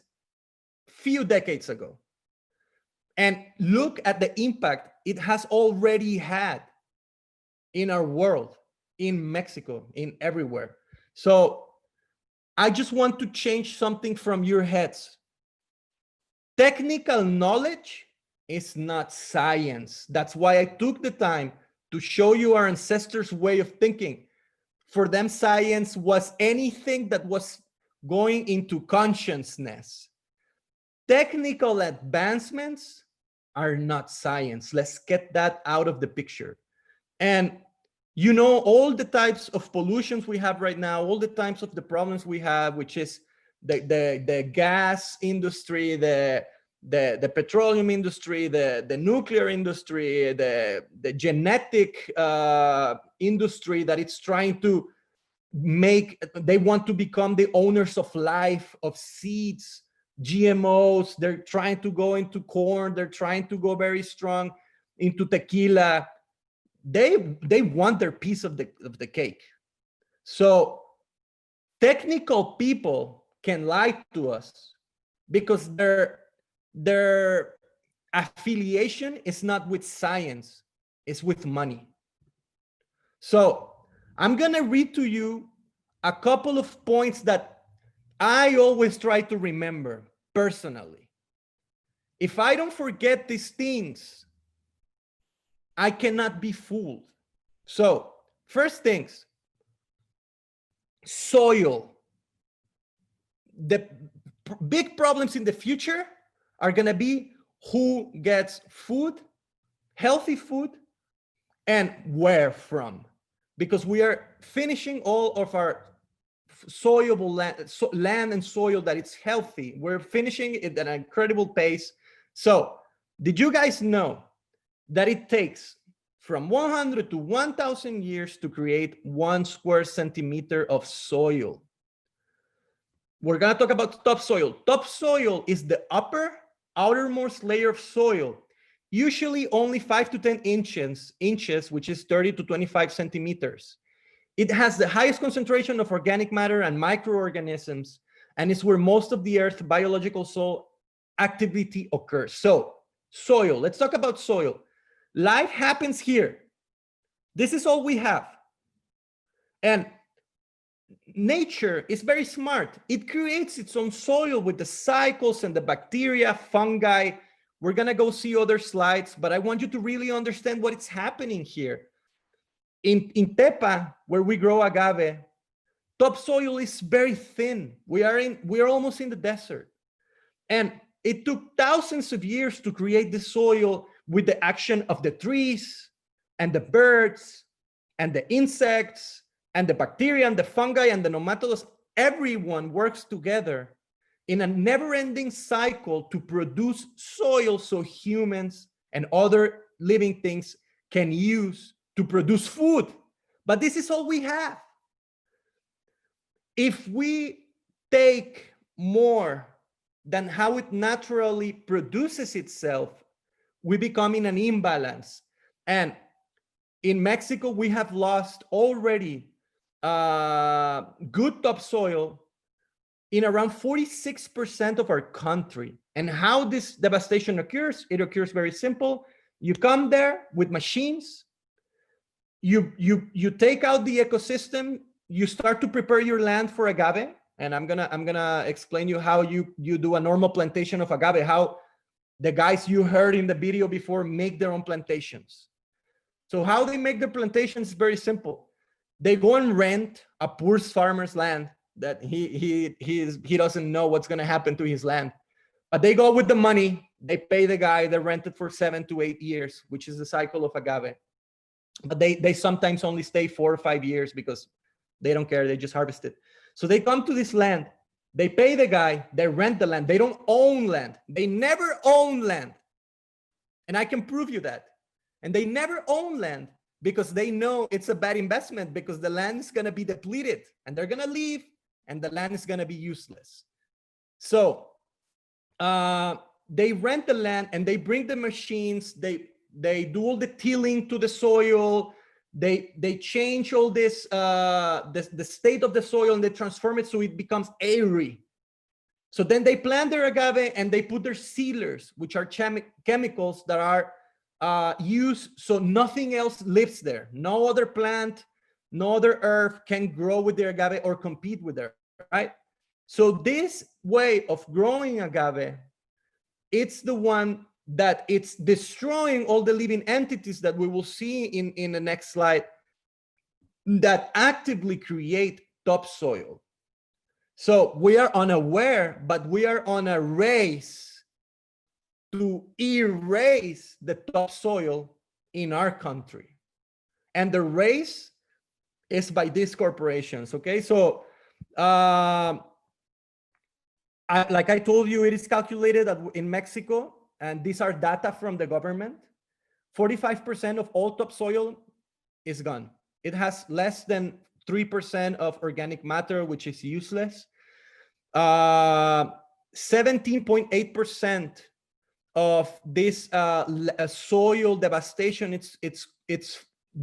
Speaker 2: few decades ago. And look at the impact it has already had in our world, in Mexico, in everywhere. So I just want to change something from your heads. Technical knowledge is not science. That's why I took the time to show you our ancestors' way of thinking. For them, science was anything that was going into consciousness. Technical advancements are not science. Let's get that out of the picture. And you know, all the types of pollutions we have right now, all the types of the problems we have, which is the gas industry, the petroleum industry, the nuclear industry, the genetic industry that it's trying to make, they want to become the owners of life, of seeds, GMOs. They're trying to go into corn. They're trying to go very strong into tequila. They want their piece of the cake. So technical people can lie to us because their affiliation is not with science, it's with money. So I'm gonna read to you a couple of points that I always try to remember personally. If I don't forget these things, I cannot be fooled. So first things, soil. The big problems in the future are going to be who gets food, healthy food, and where from. Because we are finishing all of our soilable land and soil that it's healthy. We're finishing it at an incredible pace. So did you guys know that it takes from 100 to 1,000 years to create 1 square centimeter of soil? We're going to talk about topsoil. Topsoil is the outermost layer of soil, usually only 5 to 10 inches, which is 30 to 25 centimeters. It has the highest concentration of organic matter and microorganisms, and is where most of the Earth's biological soil activity occurs. So, soil. Let's talk about soil. Life happens here. This is all we have. And nature is very smart. It creates its own soil with the cycles and the bacteria, fungi. We're going to go see other slides, but I want you to really understand what is happening here. In Tepa, where we grow agave, topsoil is very thin. We're almost in the desert. And it took thousands of years to create the soil with the action of the trees and the birds and the insects and the bacteria and the fungi and the nematodes. Everyone works together in a never-ending cycle to produce soil so humans and other living things can use to produce food. But this is all we have. If we take more than how it naturally produces itself, we become in an imbalance. And in Mexico, we have lost already good topsoil in around 46% of our country. And how this devastation occurs, it occurs very simple. You come there with machines, you take out the ecosystem, you start to prepare your land for agave. And I'm gonna explain you how you do a normal plantation of agave, how the guys you heard in the video before make their own plantations. So how they make their plantations is very simple. They go and rent a poor farmer's land that he doesn't know what's gonna happen to his land. But they go with the money, they pay the guy, they rent it for 7 to 8 years, which is the cycle of agave. But they sometimes only stay 4 or 5 years because they don't care, they just harvest it. So they come to this land, they pay the guy, they rent the land. They don't own land. They never own land. And I can prove you that. And they never own land because they know it's a bad investment because the land is going to be depleted and they're going to leave and the land is going to be useless. So they rent the land and they bring the machines. They do all the tilling to the soil. They change all this, the state of the soil, and they transform it so it becomes airy. So then they plant their agave and they put their sealers, which are chemicals that are used so nothing else lives there. No other plant, no other herb can grow with their agave or compete with it, right? So this way of growing agave, it's the one that it's destroying all the living entities that we will see in the next slide that actively create topsoil. So we are unaware, but we are on a race to erase the topsoil in our country. And the race is by these corporations, okay? So like I told you, it is calculated that in Mexico, and these are data from the government, 45% of all topsoil is gone. It has less than 3% of organic matter, which is useless. 17.8% of this soil devastation, it's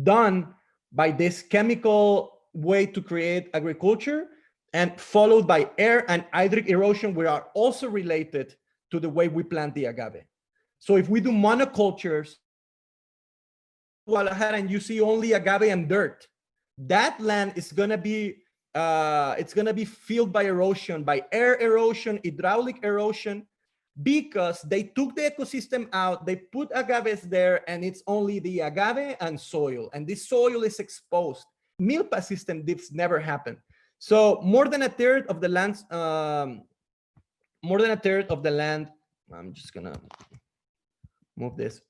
Speaker 2: done by this chemical way to create agriculture, and followed by air and hydric erosion, which are also related to the way we plant the agave. So if we do monocultures, Guadalajara, and you see only agave and dirt, that land is going to be filled by erosion, by air erosion, hydraulic erosion, because they took the ecosystem out, they put agaves there, and it's only the agave and soil, and this soil is exposed. Milpa system, this never happened. So more than a third of the land, I'm just gonna move this.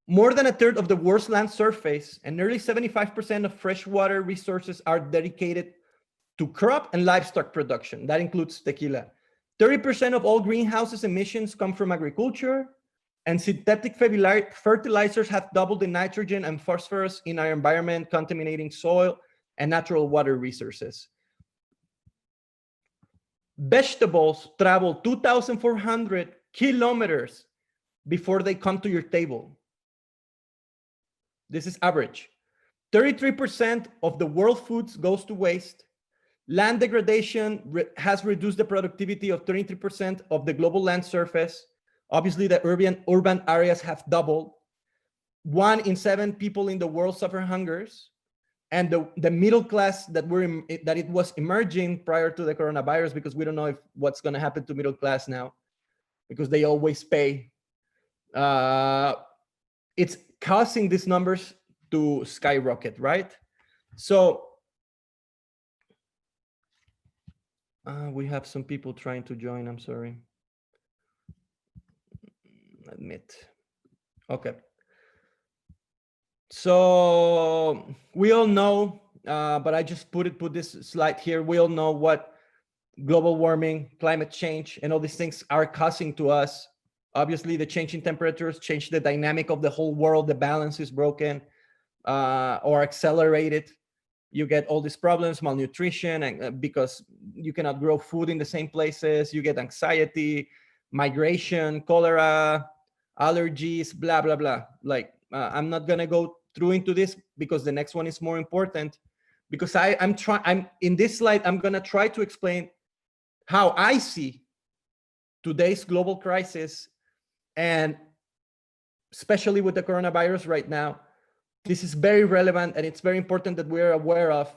Speaker 2: More than a third of the world's land surface and nearly 75% of freshwater resources are dedicated to crop and livestock production. That includes tequila. 30% of all greenhouses emissions come from agriculture, and synthetic fertilizers have doubled the nitrogen and phosphorus in our environment, contaminating soil and natural water resources. Vegetables travel 2,400 kilometers before they come to your table. This is average. 33% of the world foods goes to waste. Land degradation has reduced the productivity of 33% of the global land surface. Obviously, the urban areas have doubled. 1 in 7 people in the world suffer hungers. And the middle class that it was emerging prior to the coronavirus, because we don't know what's going to happen to middle class now, because they always pay. It's causing these numbers to skyrocket, right? So we have some people trying to join. I'm sorry. Admit. Okay. So we all know, but I just put this slide here. We all know what global warming, climate change, and all these things are causing to us. Obviously, the changing temperatures change the dynamic of the whole world. The balance is broken or accelerated. You get all these problems, malnutrition, and because you cannot grow food in the same places. You get anxiety, migration, cholera, allergies, blah, blah, blah. Like, I'm not going to go through into this because the next one is more important, because I'm in this slide, I'm going to try to explain how I see today's global crisis, and especially with the coronavirus right now. This is very relevant, and it's very important that we're aware of.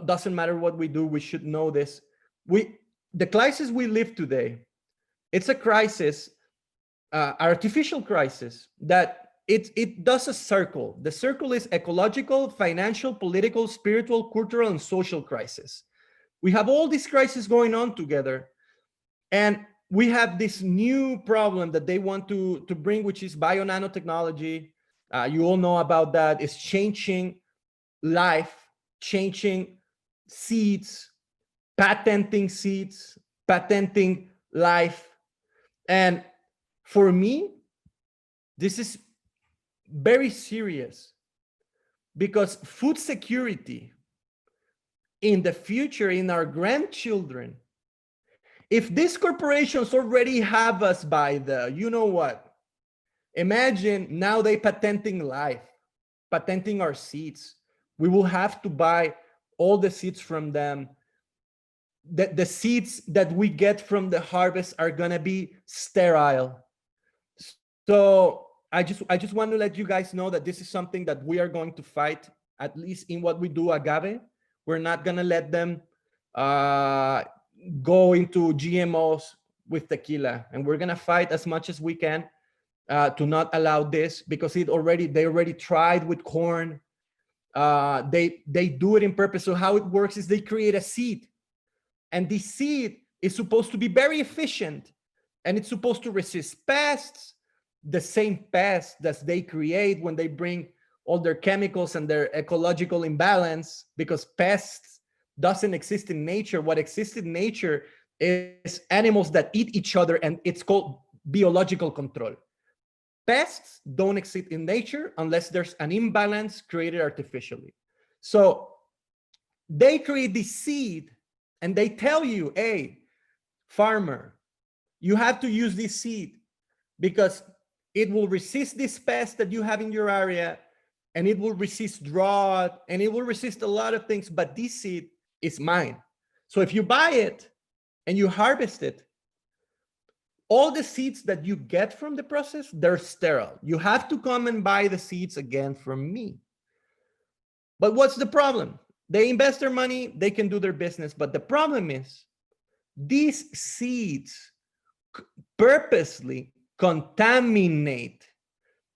Speaker 2: Doesn't matter what we do, we should know this. The crisis we live today, it's a crisis, artificial crisis, that it does a circle. The circle is ecological, financial, political, spiritual, cultural, and social crisis. We have all these crises going on together, and we have this new problem that they want to bring, which is bio-nanotechnology. You all know about that. It's changing life, changing seeds, patenting life. And for me, This is very serious because food security in the future, in our grandchildren, if these corporations already have us by the, you know what, imagine now they patenting life, patenting our seeds. We will have to buy all the seeds from them. The seeds that we get from the harvest are gonna be sterile. So I just want to let you guys know that this is something that we are going to fight, at least in what we do Agave. We're not gonna let them go into GMOs with tequila, and we're gonna fight as much as we can to not allow this, because they already tried with corn. They do it in purpose. So how it works is they create a seed, and the seed is supposed to be very efficient, and it's supposed to resist pests, the same pests that they create when they bring all their chemicals and their ecological imbalance, because pests doesn't exist in nature. What exists in nature is animals that eat each other, and it's called biological control. Pests don't exist in nature unless there's an imbalance created artificially. So they create this seed, and they tell you, hey, farmer, you have to use this seed because it will resist this pest that you have in your area, and it will resist drought, and it will resist a lot of things, but this seed is mine. So if you buy it and you harvest it, all the seeds that you get from the process, they're sterile. You have to come and buy the seeds again from me. But what's the problem? They invest their money, they can do their business, but the problem is these seeds purposely contaminate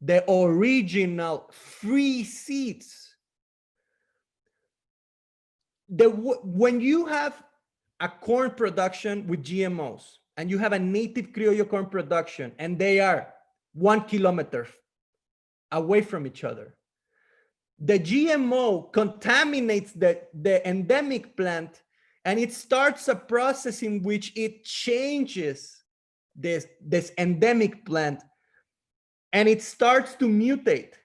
Speaker 2: the original free seeds. When you have a corn production with GMOs, and you have a native Criollo corn production, and they are 1 kilometer away from each other, the GMO contaminates the endemic plant, and it starts a process in which it changes this endemic plant, and it starts to mutate,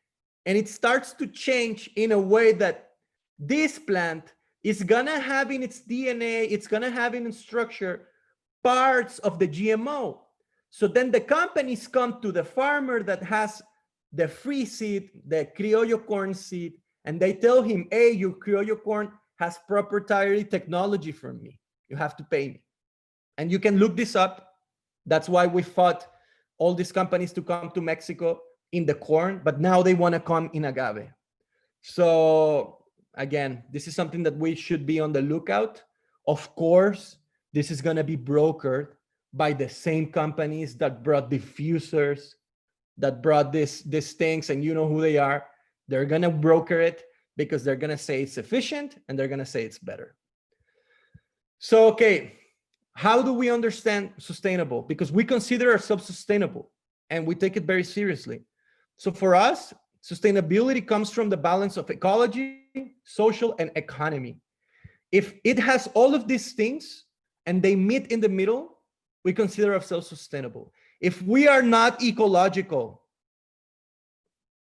Speaker 2: and it starts to change in a way that this plant is gonna have in its DNA, it's gonna have in its structure parts of the GMO. So then the companies come to the farmer that has the free seed, the Criollo corn seed, and they tell him, hey, your Criollo corn has proprietary technology from me. You have to pay me. And you can look this up. That's why we fought all these companies to come to Mexico in the corn, but now they want to come in agave. So again, this is something that we should be on the lookout. Of course, this is going to be brokered by the same companies that brought diffusers, that brought these things, and you know who they are. They're going to broker it because they're going to say it's efficient, and they're going to say it's better. So, okay, how do we understand sustainable? Because we consider ourselves sustainable, and we take it very seriously. So for us, sustainability comes from the balance of ecology, social, and economy. If it has all of these things and they meet in the middle, we consider ourselves sustainable. If we are not ecological,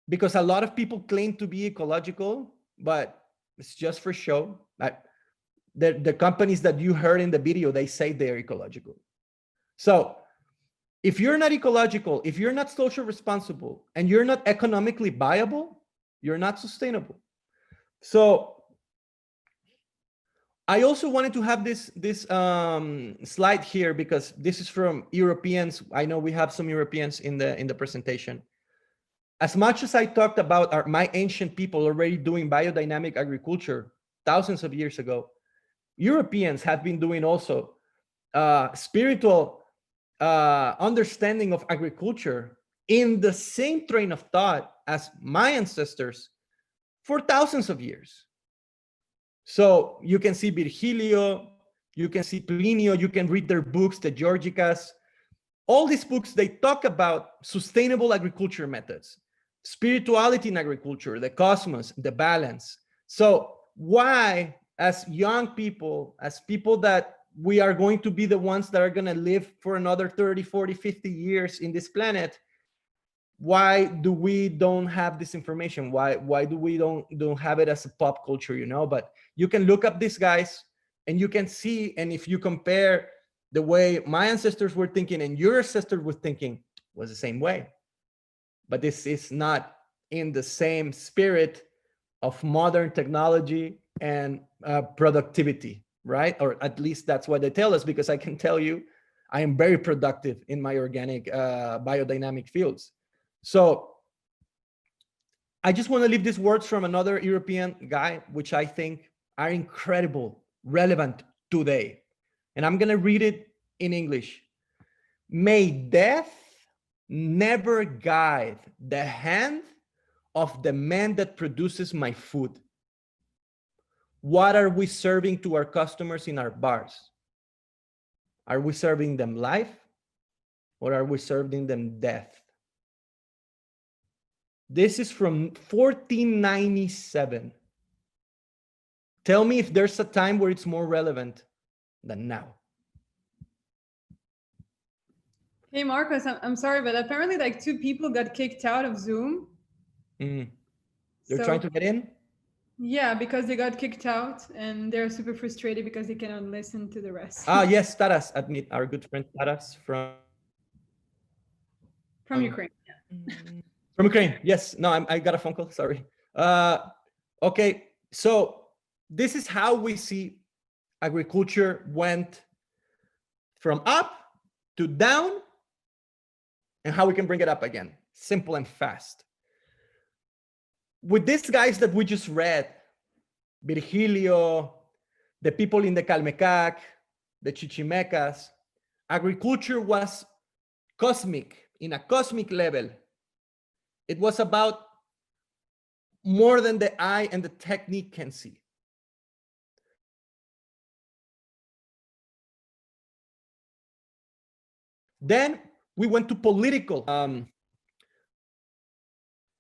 Speaker 2: because a lot of people claim to be ecological, but it's just for show. The companies that you heard in the video, they say they're ecological. So if you're not ecological, if you're not social responsible, and you're not economically viable, you're not sustainable. So I also wanted to have this slide here because this is from Europeans. I know we have some Europeans in the presentation. As much as I talked about my ancient people already doing biodynamic agriculture thousands of years ago, Europeans have been doing also spiritual understanding of agriculture in the same train of thought as my ancestors for thousands of years. So you can see Virgilio, you can see Plinio, you can read their books, the Georgicas. All these books, they talk about sustainable agriculture methods, spirituality in agriculture, the cosmos, the balance. So why, as young people, as people that we are going to be the ones that are going to live for another 30, 40, 50 years in this planet, why do we don't have this information? Why do we don't have it as a pop culture, you know? But you can look up these guys and you can see, and if you compare the way my ancestors were thinking and your ancestors were thinking, was the same way. But this is not in the same spirit of modern technology and productivity, right? Or at least that's what they tell us, because I can tell you, I am very productive in my organic biodynamic fields. So I just want to leave these words from another European guy, which I think are incredible, relevant today. And I'm going to read it in English. May death never guide the hand of the man that produces my food. What are we serving to our customers in our bars? Are we serving them life, or are we serving them death? This is from 1497. Tell me if there's a time where it's more relevant than now.
Speaker 7: Hey, Marcos, I'm sorry, but apparently like 2 people got kicked out of Zoom.
Speaker 2: They're trying to get in?
Speaker 7: Yeah, because they got kicked out and they're super frustrated because they cannot listen to the rest.
Speaker 2: Yes, Taras, admit, our good friend Taras from
Speaker 7: Ukraine. Yeah.
Speaker 2: From Ukraine, yes. No, I got a phone call, sorry. Okay, so this is how we see agriculture went from up to down, and how we can bring it up again. Simple and fast. With these guys that we just read, Virgilio, the people in the Calmecac, the Chichimecas, agriculture was cosmic, in a cosmic level. It was about more than the eye and the technique can see. Then we went to political,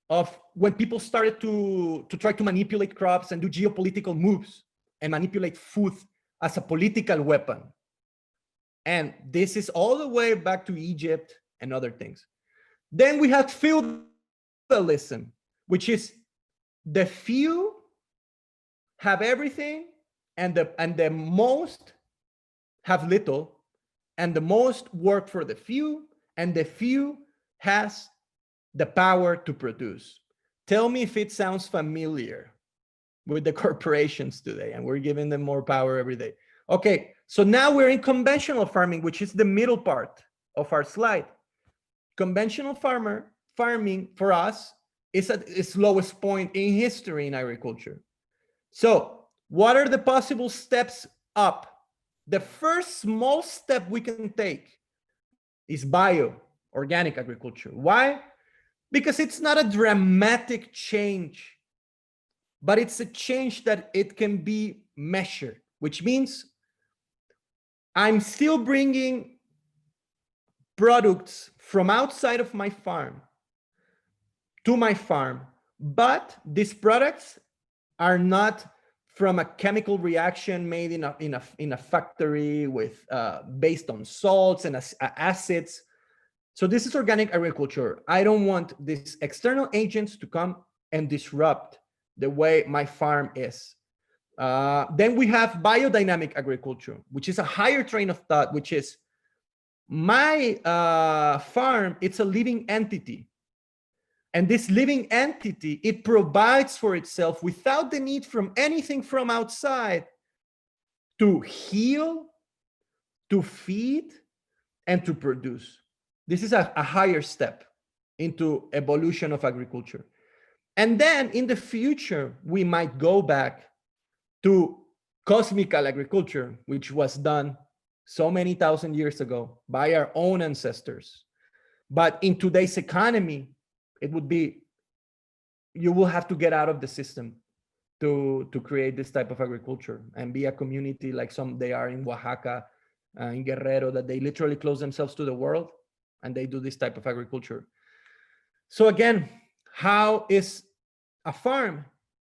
Speaker 2: of when people started to try to manipulate crops and do geopolitical moves and manipulate food as a political weapon. And this is all the way back to Egypt and other things. Then we had feudalism, which is the few have everything and the most have little, and the most work for the few, and the few has the power to produce. Tell me if it sounds familiar with the corporations today, and we're giving them more power every day. Okay, so now we're in conventional farming, which is the middle part of our slide. Conventional farming for us is at its lowest point in history in agriculture. So what are the possible steps up? The first small step we can take is organic agriculture. Why? Because it's not a dramatic change, but it's a change that it can be measured, which means I'm still bringing products from outside of my farm to my farm, but these products are not from a chemical reaction made in a factory with based on salts and acids. So this is organic agriculture. I don't want these external agents to come and disrupt the way my farm is. Then we have biodynamic agriculture, which is a higher train of thought, which is my farm, it's a living entity. And this living entity, it provides for itself without the need from anything from outside to heal, to feed, and to produce. This is a higher step into evolution of agriculture. And then in the future, we might go back to cosmical agriculture, which was done so many thousand years ago by our own ancestors. But in today's economy, it would be, you will have to get out of the system to create this type of agriculture and be a community like they are in Oaxaca, in Guerrero, that they literally close themselves to the world and they do this type of agriculture. So again, how is a farm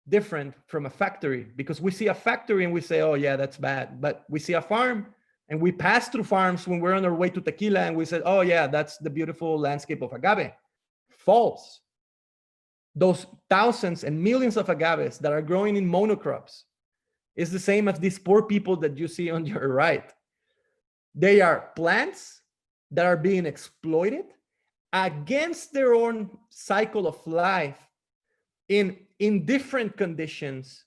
Speaker 2: different from a factory? Because we see a factory and we say, oh yeah, that's bad. But we see a farm and we pass through farms when we're on our way to Tequila and we said, oh yeah, that's the beautiful landscape of Agave. false. Those thousands and millions of agaves that are growing in monocrops is the same as these poor people that you see on your right. They are plants that are being exploited against their own cycle of life in different conditions,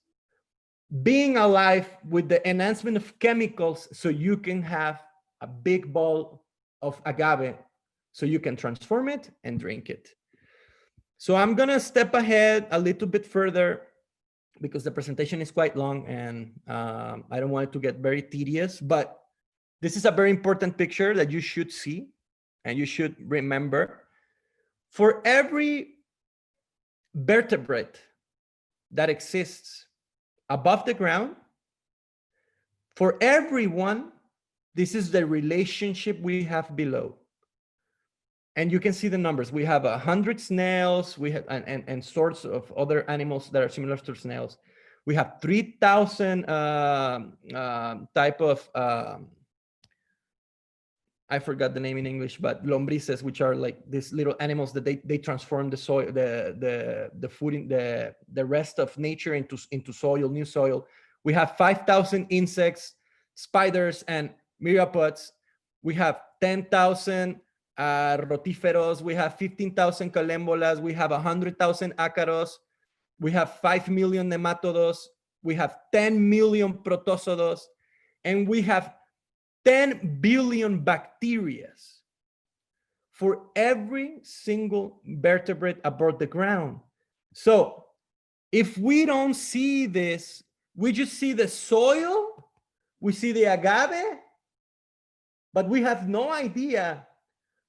Speaker 2: being alive with the enhancement of chemicals so you can have a big bowl of agave so you can transform it and drink it. So I'm gonna step ahead a little bit further because the presentation is quite long and I don't want it to get very tedious, but this is a very important picture that you should see and you should remember. For every vertebrate that exists above the ground, for everyone, this is the relationship we have below. And you can see the numbers. We have 100 snails, we have and sorts of other animals that are similar to snails. We have 3,000 type of I forgot the name in English, but lombrices, which are like these little animals that they transform the soil, the food in the rest of nature into soil, new soil. We have 5,000 insects, spiders, and myriapods. We have 10,000 rotíferos. We have 15,000 calembolas. We have 100,000 ácaros. We have 5 million nematodos. We have 10 million protozoos, and we have 10 billion bacteria for every single vertebrate above the ground. So if we don't see this, we just see the soil, we see the agave, but we have no idea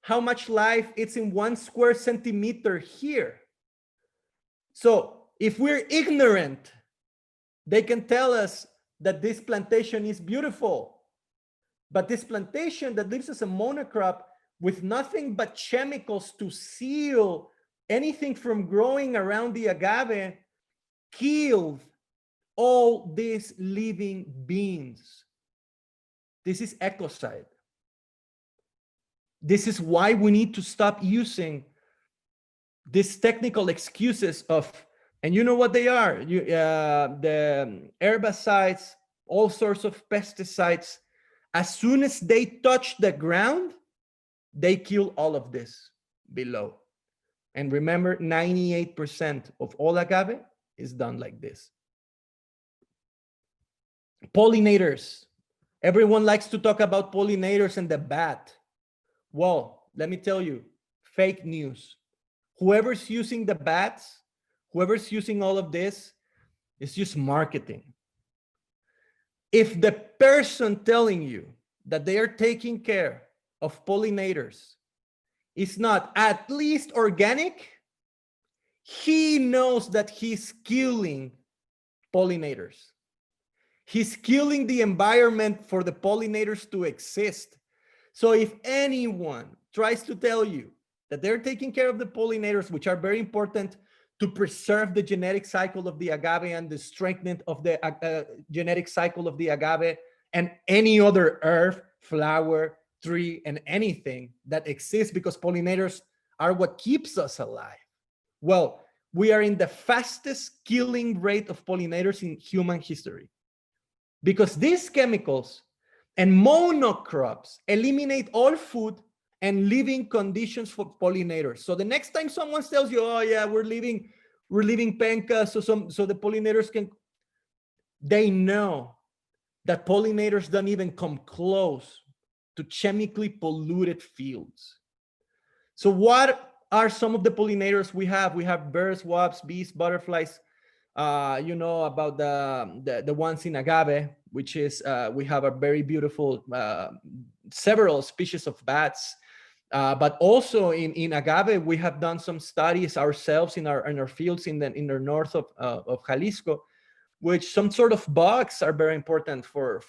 Speaker 2: how much life is in 1 square centimeter here. So if we're ignorant, they can tell us that this plantation is beautiful. But this plantation that lives as a monocrop with nothing but chemicals to seal anything from growing around the agave killed all these living beings. This is ecocide. This is why we need to stop using these technical excuses of, and you know what they are, the herbicides, all sorts of pesticides. As soon as they touch the ground, they kill all of this below. And remember, 98% of all agave is done like this. Pollinators. Everyone likes to talk about pollinators and the bat. Well, let me tell you, fake news. Whoever's using the bats, whoever's using all of this, is just marketing. If the person telling you that they are taking care of pollinators is not at least organic, he knows that he's killing pollinators. He's killing the environment for the pollinators to exist. So if anyone tries to tell you that they're taking care of the pollinators, which are very important to preserve the genetic cycle of the agave and the strengthening of the genetic cycle of the agave and any other herb, flower, tree, and anything that exists, because pollinators are what keeps us alive. Well, we are in the fastest killing rate of pollinators in human history, because these chemicals and monocrops eliminate all food and living conditions for pollinators. So the next time someone tells you, oh yeah, we're leaving penca so the pollinators can, they know that pollinators don't even come close to chemically polluted fields. So what are some of the pollinators we have? We have birds, wasps, bees, butterflies. You know about the ones in agave, which is we have a very beautiful several species of bats. But also in agave, we have done some studies ourselves in our fields in the north of Jalisco, which some sort of bugs are very important for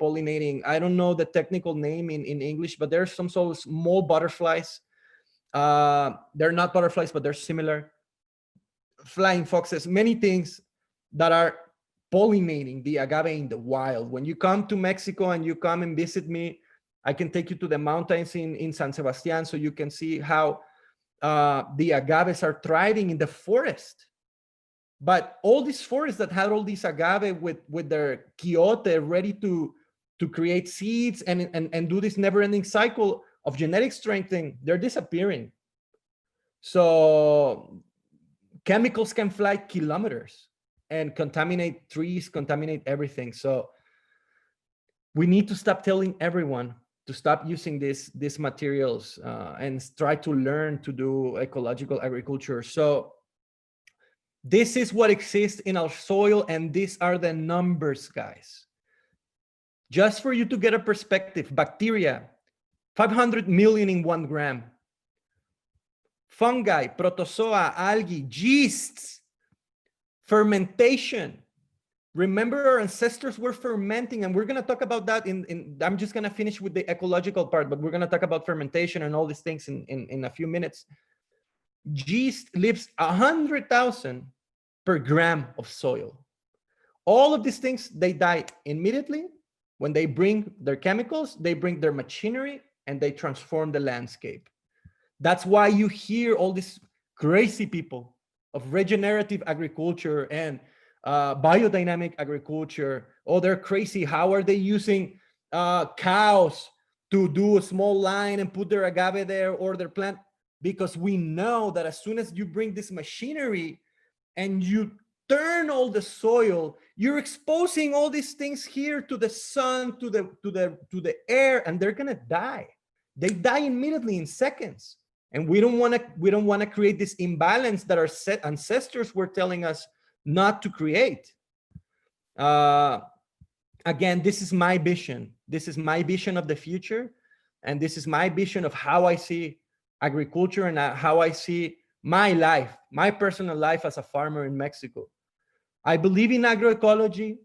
Speaker 2: pollinating. I don't know the technical name in English, but there's some sort of small butterflies. They're not butterflies, but they're similar. Flying foxes, many things that are pollinating the agave in the wild. When you come to Mexico and you come and visit me, I can take you to the mountains in San Sebastian so you can see how the agaves are thriving in the forest. But all these forests that had all these agave with their quiote ready to create seeds and do this never-ending cycle of genetic strengthening, they're disappearing. So chemicals can fly kilometers and contaminate trees, contaminate everything. So we need to stop telling everyone to stop using these materials and try to learn to do ecological agriculture. So this is what exists in our soil, and these are the numbers, guys. Just for you to get a perspective, bacteria, 500 million in 1 gram. Fungi, protozoa, algae, yeasts, fermentation. Remember, our ancestors were fermenting, and we're going to talk about that I'm just going to finish with the ecological part, but we're going to talk about fermentation and all these things in a few minutes. Yeast lives 100,000 per gram of soil. All of these things, they die immediately. When they bring their chemicals, they bring their machinery, and they transform the landscape. That's why you hear all these crazy people of regenerative agriculture and biodynamic agriculture. Oh, they're crazy. How are they using cows to do a small line and put their agave there or their plant? Because we know that as soon as you bring this machinery and you turn all the soil, you're exposing all these things here to the sun, to the air, and they're gonna die. They die immediately in seconds. And we don't want to create this imbalance that our ancestors were telling us not to create. Again, this is my vision. This is my vision of the future, and this is my vision of how I see agriculture and how I see my life, my personal life as a farmer in Mexico. I believe in agroecology.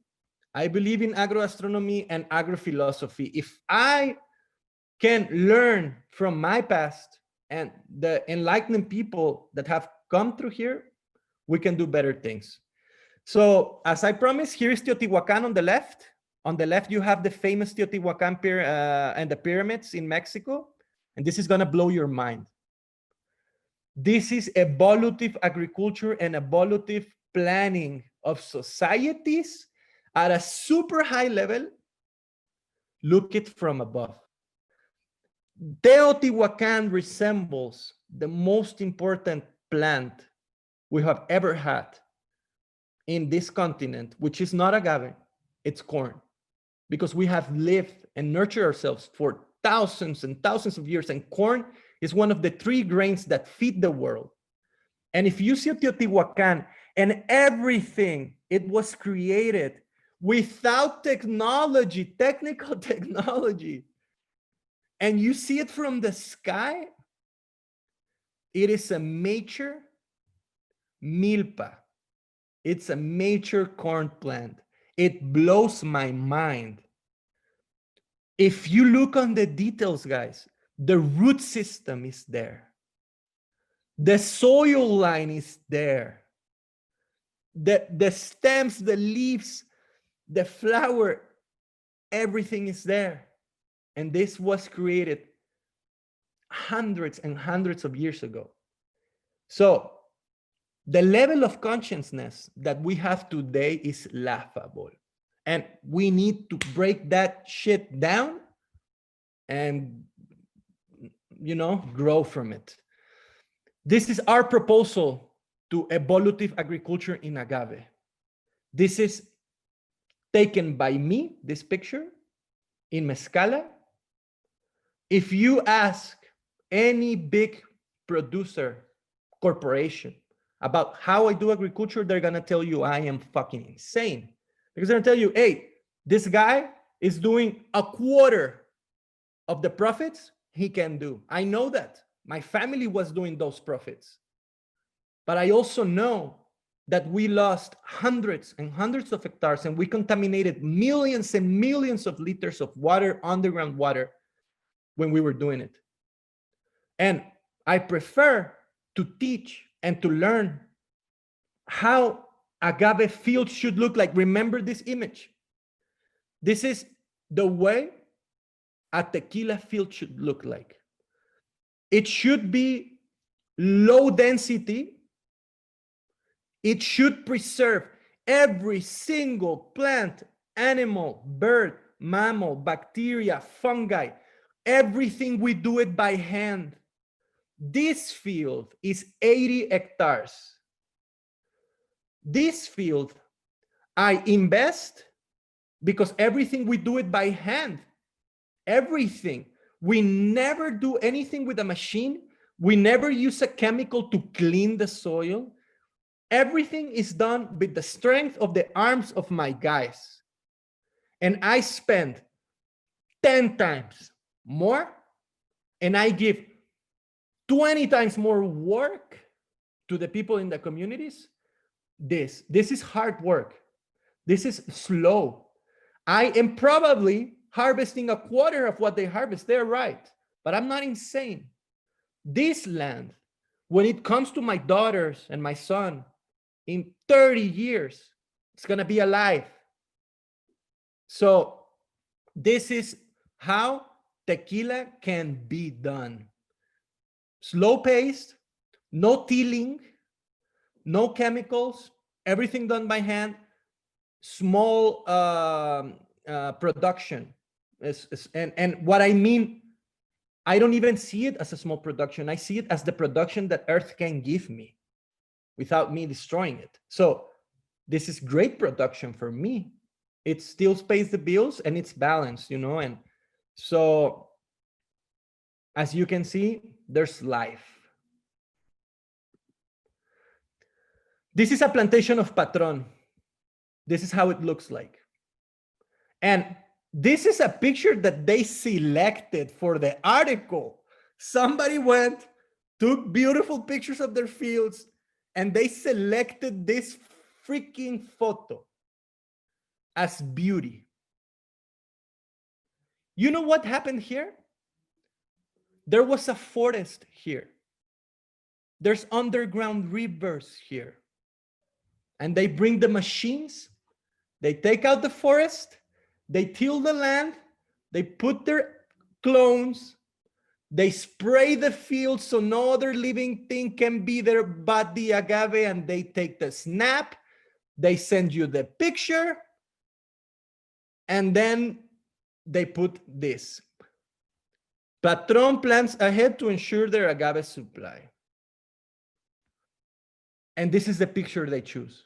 Speaker 2: I believe in agroastronomy and agrophilosophy. If I can learn from my past and the enlightened people that have come through here, we can do better things. So as I promised, here's Teotihuacan on the left. On the left, you have the famous Teotihuacan and the pyramids in Mexico. And this is going to blow your mind. This is evolutive agriculture and evolutive planning of societies at a super high level. Look it from above. Teotihuacan resembles the most important plant we have ever had in this continent, which is not agave, it's corn. Because we have lived and nurtured ourselves for thousands and thousands of years, and corn is one of the 3 grains that feed the world. And if you see Teotihuacan and everything, it was created without technology, technical technology, and you see it from the sky, it is a mature milpa. It's a mature corn plant. It blows my mind. If you look on the details, guys, the root system is there. The soil line is there. The stems, the leaves, the flower, everything is there. And this was created hundreds and hundreds of years ago. So the level of consciousness that we have today is laughable. And we need to break that shit down and, grow from it. This is our proposal to evolutive agriculture in agave. This is taken by me, this picture, in Mezcala. If you ask any big producer, corporation, about how I do agriculture, they're going to tell you I am fucking insane. Because they're going to tell you, hey, this guy is doing a quarter of the profits he can do. I know that. My family was doing those profits. But I also know that we lost hundreds and hundreds of hectares, and we contaminated millions and millions of liters of water, underground water, when we were doing it. And I prefer to teach and to learn how agave fields should look like. Remember this image. This is the way a tequila field should look like. It should be low density, it should preserve every single plant, animal, bird, mammal, bacteria, fungi, everything. We do it by hand. This field is 80 hectares. This field, I invest because everything we do it by hand. Everything. We never do anything with a machine. We never use a chemical to clean the soil. Everything is done with the strength of the arms of my guys. And I spend 10 times more, and I give 20 times more work to the people in the communities. This is hard work. This is slow. I am probably harvesting a quarter of what they harvest. They're right, but I'm not insane. This land, when it comes to my daughters and my son, in 30 years, it's gonna be alive. So this is how tequila can be done. Slow paced, no tilling, no chemicals, everything done by hand, small production. And what I mean, I don't even see it as a small production. I see it as the production that Earth can give me without me destroying it. So this is great production for me. It still pays the bills and it's balanced, you know? And so as you can see, there's life. This is a plantation of Patron. This is how it looks like. And this is a picture that they selected for the article. Somebody went, took beautiful pictures of their fields, and they selected this freaking photo as beauty. You know what happened here? There was a forest here. There's underground rivers here. And they bring the machines, they take out the forest, they till the land, they put their clones, they spray the field so no other living thing can be there but the agave, and they take the snap, they send you the picture, and then they put this. Patron plans ahead to ensure their agave supply. And this is the picture they choose.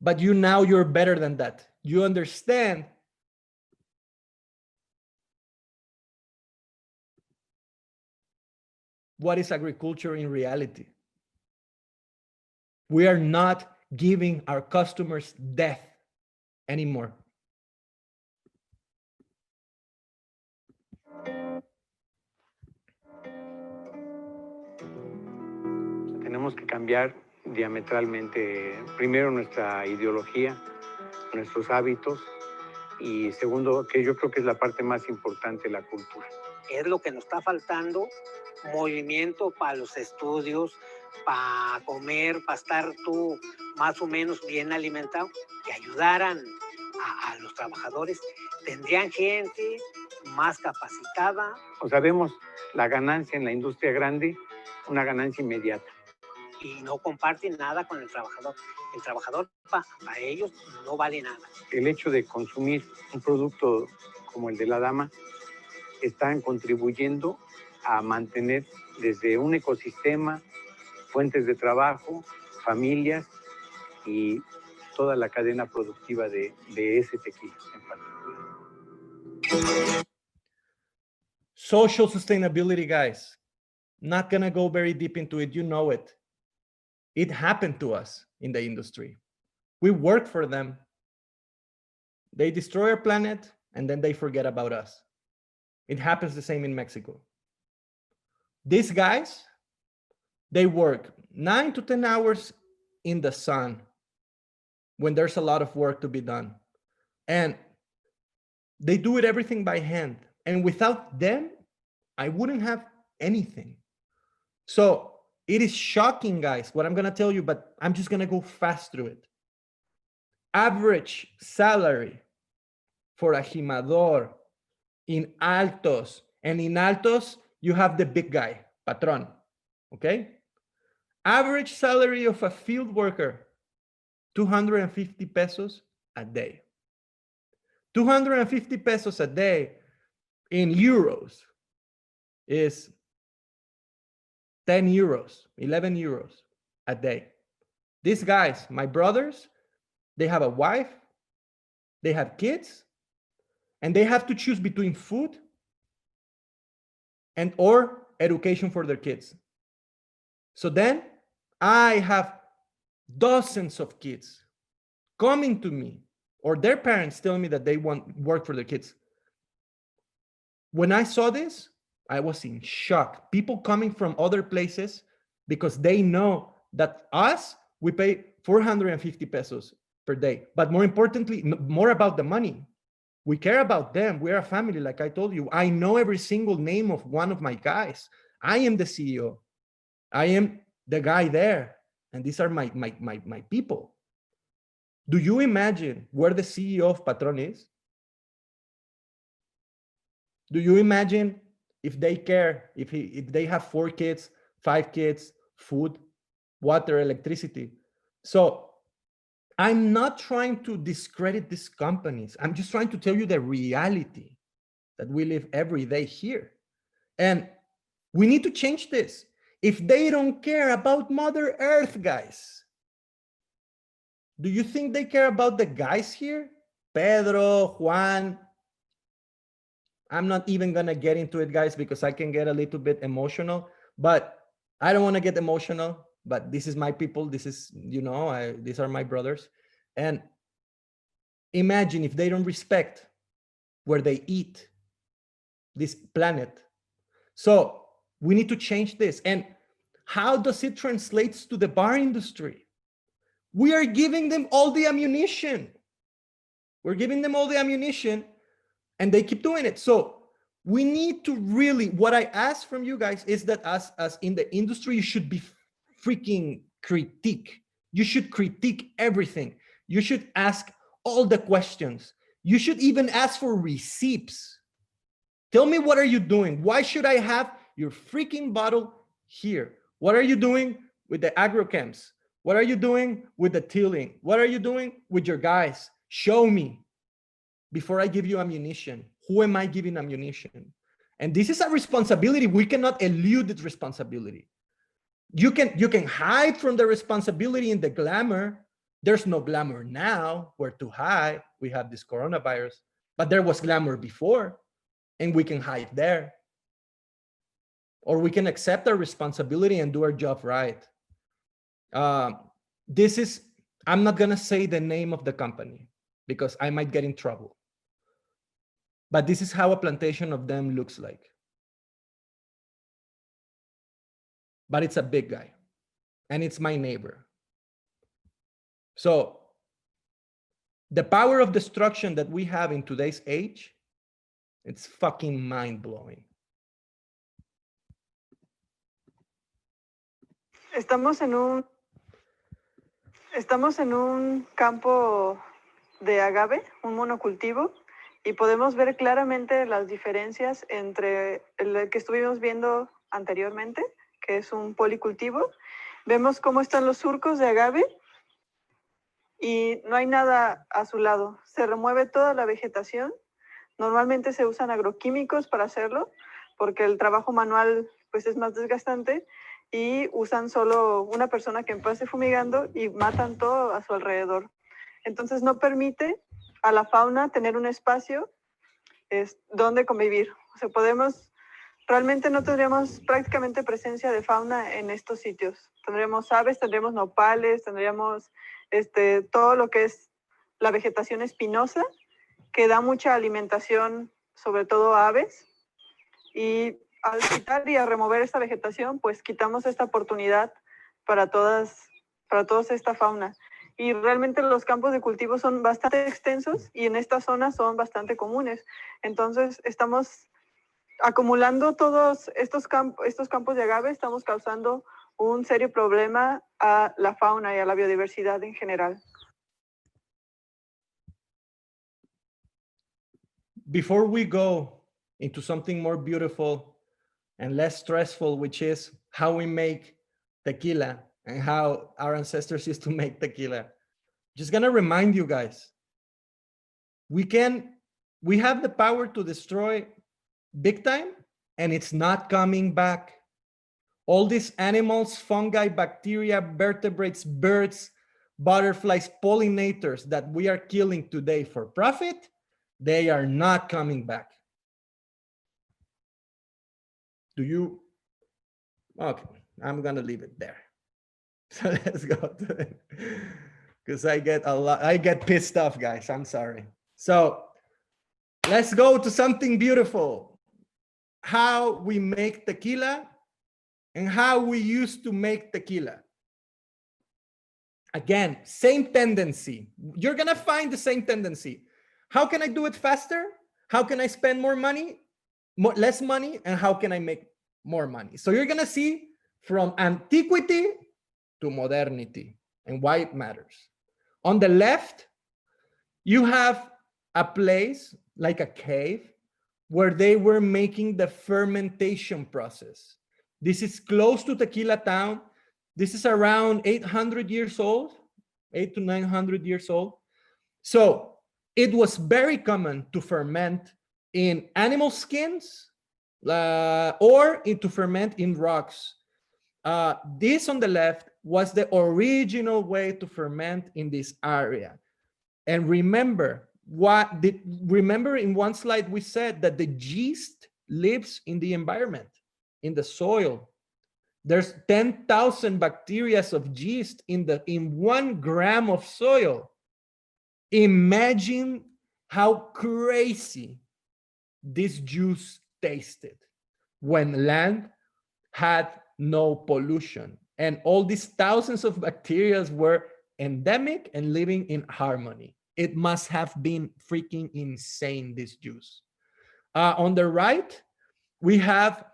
Speaker 2: But you're better than that. You understand what is agriculture in reality. We are not giving our customers death anymore.
Speaker 8: Tenemos que cambiar diametralmente, primero nuestra ideología, nuestros hábitos, y segundo, que yo creo que es la parte más importante, la cultura.
Speaker 9: Es lo que nos está faltando, movimiento para los estudios, para comer, para estar tú más o menos bien alimentado, que ayudaran a los trabajadores. Tendrían gente más capacitada.
Speaker 8: O sea, vemos la ganancia en la industria grande, una ganancia inmediata.
Speaker 9: Y no comparten nada con el trabajador. El trabajador, para ellos, no vale nada.
Speaker 8: El hecho de consumir un producto como el de la dama están contribuyendo a mantener desde un ecosistema, fuentes de trabajo, familias y toda la cadena productiva de ese tequila en particular.
Speaker 2: Social sustainability, guys. Not gonna go very deep into it, you know it. It happened to us in the industry. We work for them. They destroy our planet and then they forget about us. It happens the same in Mexico. These guys, they work 9 to 10 hours in the sun when there's a lot of work to be done. And they do it everything by hand. And without them, I wouldn't have anything. So it is shocking, guys, what I'm going to tell you, but I'm just going to go fast through it. Average salary for a jimador in Altos. And in Altos, you have the big guy, Patron, okay? Average salary of a field worker, 250 pesos a day. 250 pesos a day in euros is 10 euros, 11 euros a day. These guys, my brothers, they have a wife, they have kids, and they have to choose between food and or education for their kids. So then I have dozens of kids coming to me, or their parents telling me that they want work for their kids. When I saw this, I was in shock. People coming from other places because they know that us, we pay 450 pesos per day. But more importantly, more about the money. We care about them. We're a family, like I told you. I know every single name of one of my guys. I am the CEO. I am the guy there. And these are my people. Do you imagine where the CEO of Patron is? Do you imagine if they care, if they have 4 kids, 5 kids, food, water, electricity? So I'm not trying to discredit these companies. I'm just trying to tell you the reality that we live every day here. And we need to change this. If they don't care about Mother Earth, guys, do you think they care about the guys here? Pedro, Juan. I'm not even going to get into it, guys, because I can get a little bit emotional, but I don't want to get emotional, but this is my people. This is, you know, these are my brothers. And imagine if they don't respect where they eat, this planet. So we need to change this. And how does it translate to the bar industry? We are giving them all the ammunition. We're giving them all the ammunition and they keep doing it. So we need to really, what I ask from you guys is that as in the industry, you should be freaking critique. You should critique everything. You should ask all the questions. You should even ask for receipts. Tell me, what are you doing? Why should I have your freaking bottle here? What are you doing with the agrochems? What are you doing with the tilling? What are you doing with your guys? Show me before I give you ammunition. Who am I giving ammunition? And this is a responsibility. We cannot elude this responsibility. You can hide from the responsibility in the glamour. There's no glamour now. We're too high. We have this coronavirus, but there was glamour before, and we can hide there. Or we can accept our responsibility and do our job right. This is, I'm not gonna say the name of the company because I might get in trouble. But this is how a plantation of them looks like. But it's a big guy, and it's my neighbor. So the power of destruction that we have in today's age, it's fucking mind-blowing.
Speaker 10: Estamos en un campo de agave, un monocultivo, y podemos ver claramente las diferencias entre el que estuvimos viendo anteriormente, que es un policultivo. Vemos cómo están los surcos de agave y no hay nada a su lado. Se remueve toda la vegetación. Normalmente se usan agroquímicos para hacerlo, porque el trabajo manual pues, es más desgastante, y usan solo una persona que pase fumigando y matan todo a su alrededor. Entonces no permite a la fauna tener un espacio donde convivir. O sea, realmente no tendríamos prácticamente presencia de fauna en estos sitios. Tendríamos aves, tendríamos nopales, tendríamos todo lo que es la vegetación espinosa, que da mucha alimentación, sobre todo a aves, y al quitar y a remover esta vegetación, pues quitamos esta oportunidad para toda esta fauna. Y realmente los campos de cultivo son bastante extensos y en esta zona son bastante comunes. Entonces estamos acumulando todos estos campos de agave, estamos causando un serio problema a la fauna y a la biodiversidad en general.
Speaker 2: Before we go into something more beautiful and less stressful, which is how we make tequila and how our ancestors used to make tequila. Just gonna remind you guys, we have the power to destroy big time, and it's not coming back. All these animals, fungi, bacteria, vertebrates, birds, butterflies, pollinators that we are killing today for profit, they are not coming back. Do you? Okay, I'm gonna leave it there. So let's go to it, because I get pissed off, guys. I'm sorry. So let's go to something beautiful. How we make tequila and how we used to make tequila. Again, same tendency. You're gonna find the same tendency. How can I do it faster? How can I spend more money, less money, and how can I make more money? So you're gonna see from antiquity to modernity and why it matters. On the left, you have a place like a cave where they were making the fermentation process. This is close to Tequila Town. This is around 800 years old, 800 to 900 years old. So it was very common to ferment in animal skins or to ferment in rocks. This on the left was the original way to ferment in this area. And remember, remember in one slide we said that the yeast lives in the environment, in the soil. There's 10,000 bacteria of yeast in 1 gram of soil. Imagine how crazy this juice tasted when land had no pollution and all these thousands of bacteria were endemic and living in harmony. It must have been freaking insane, this juice. On the right, we have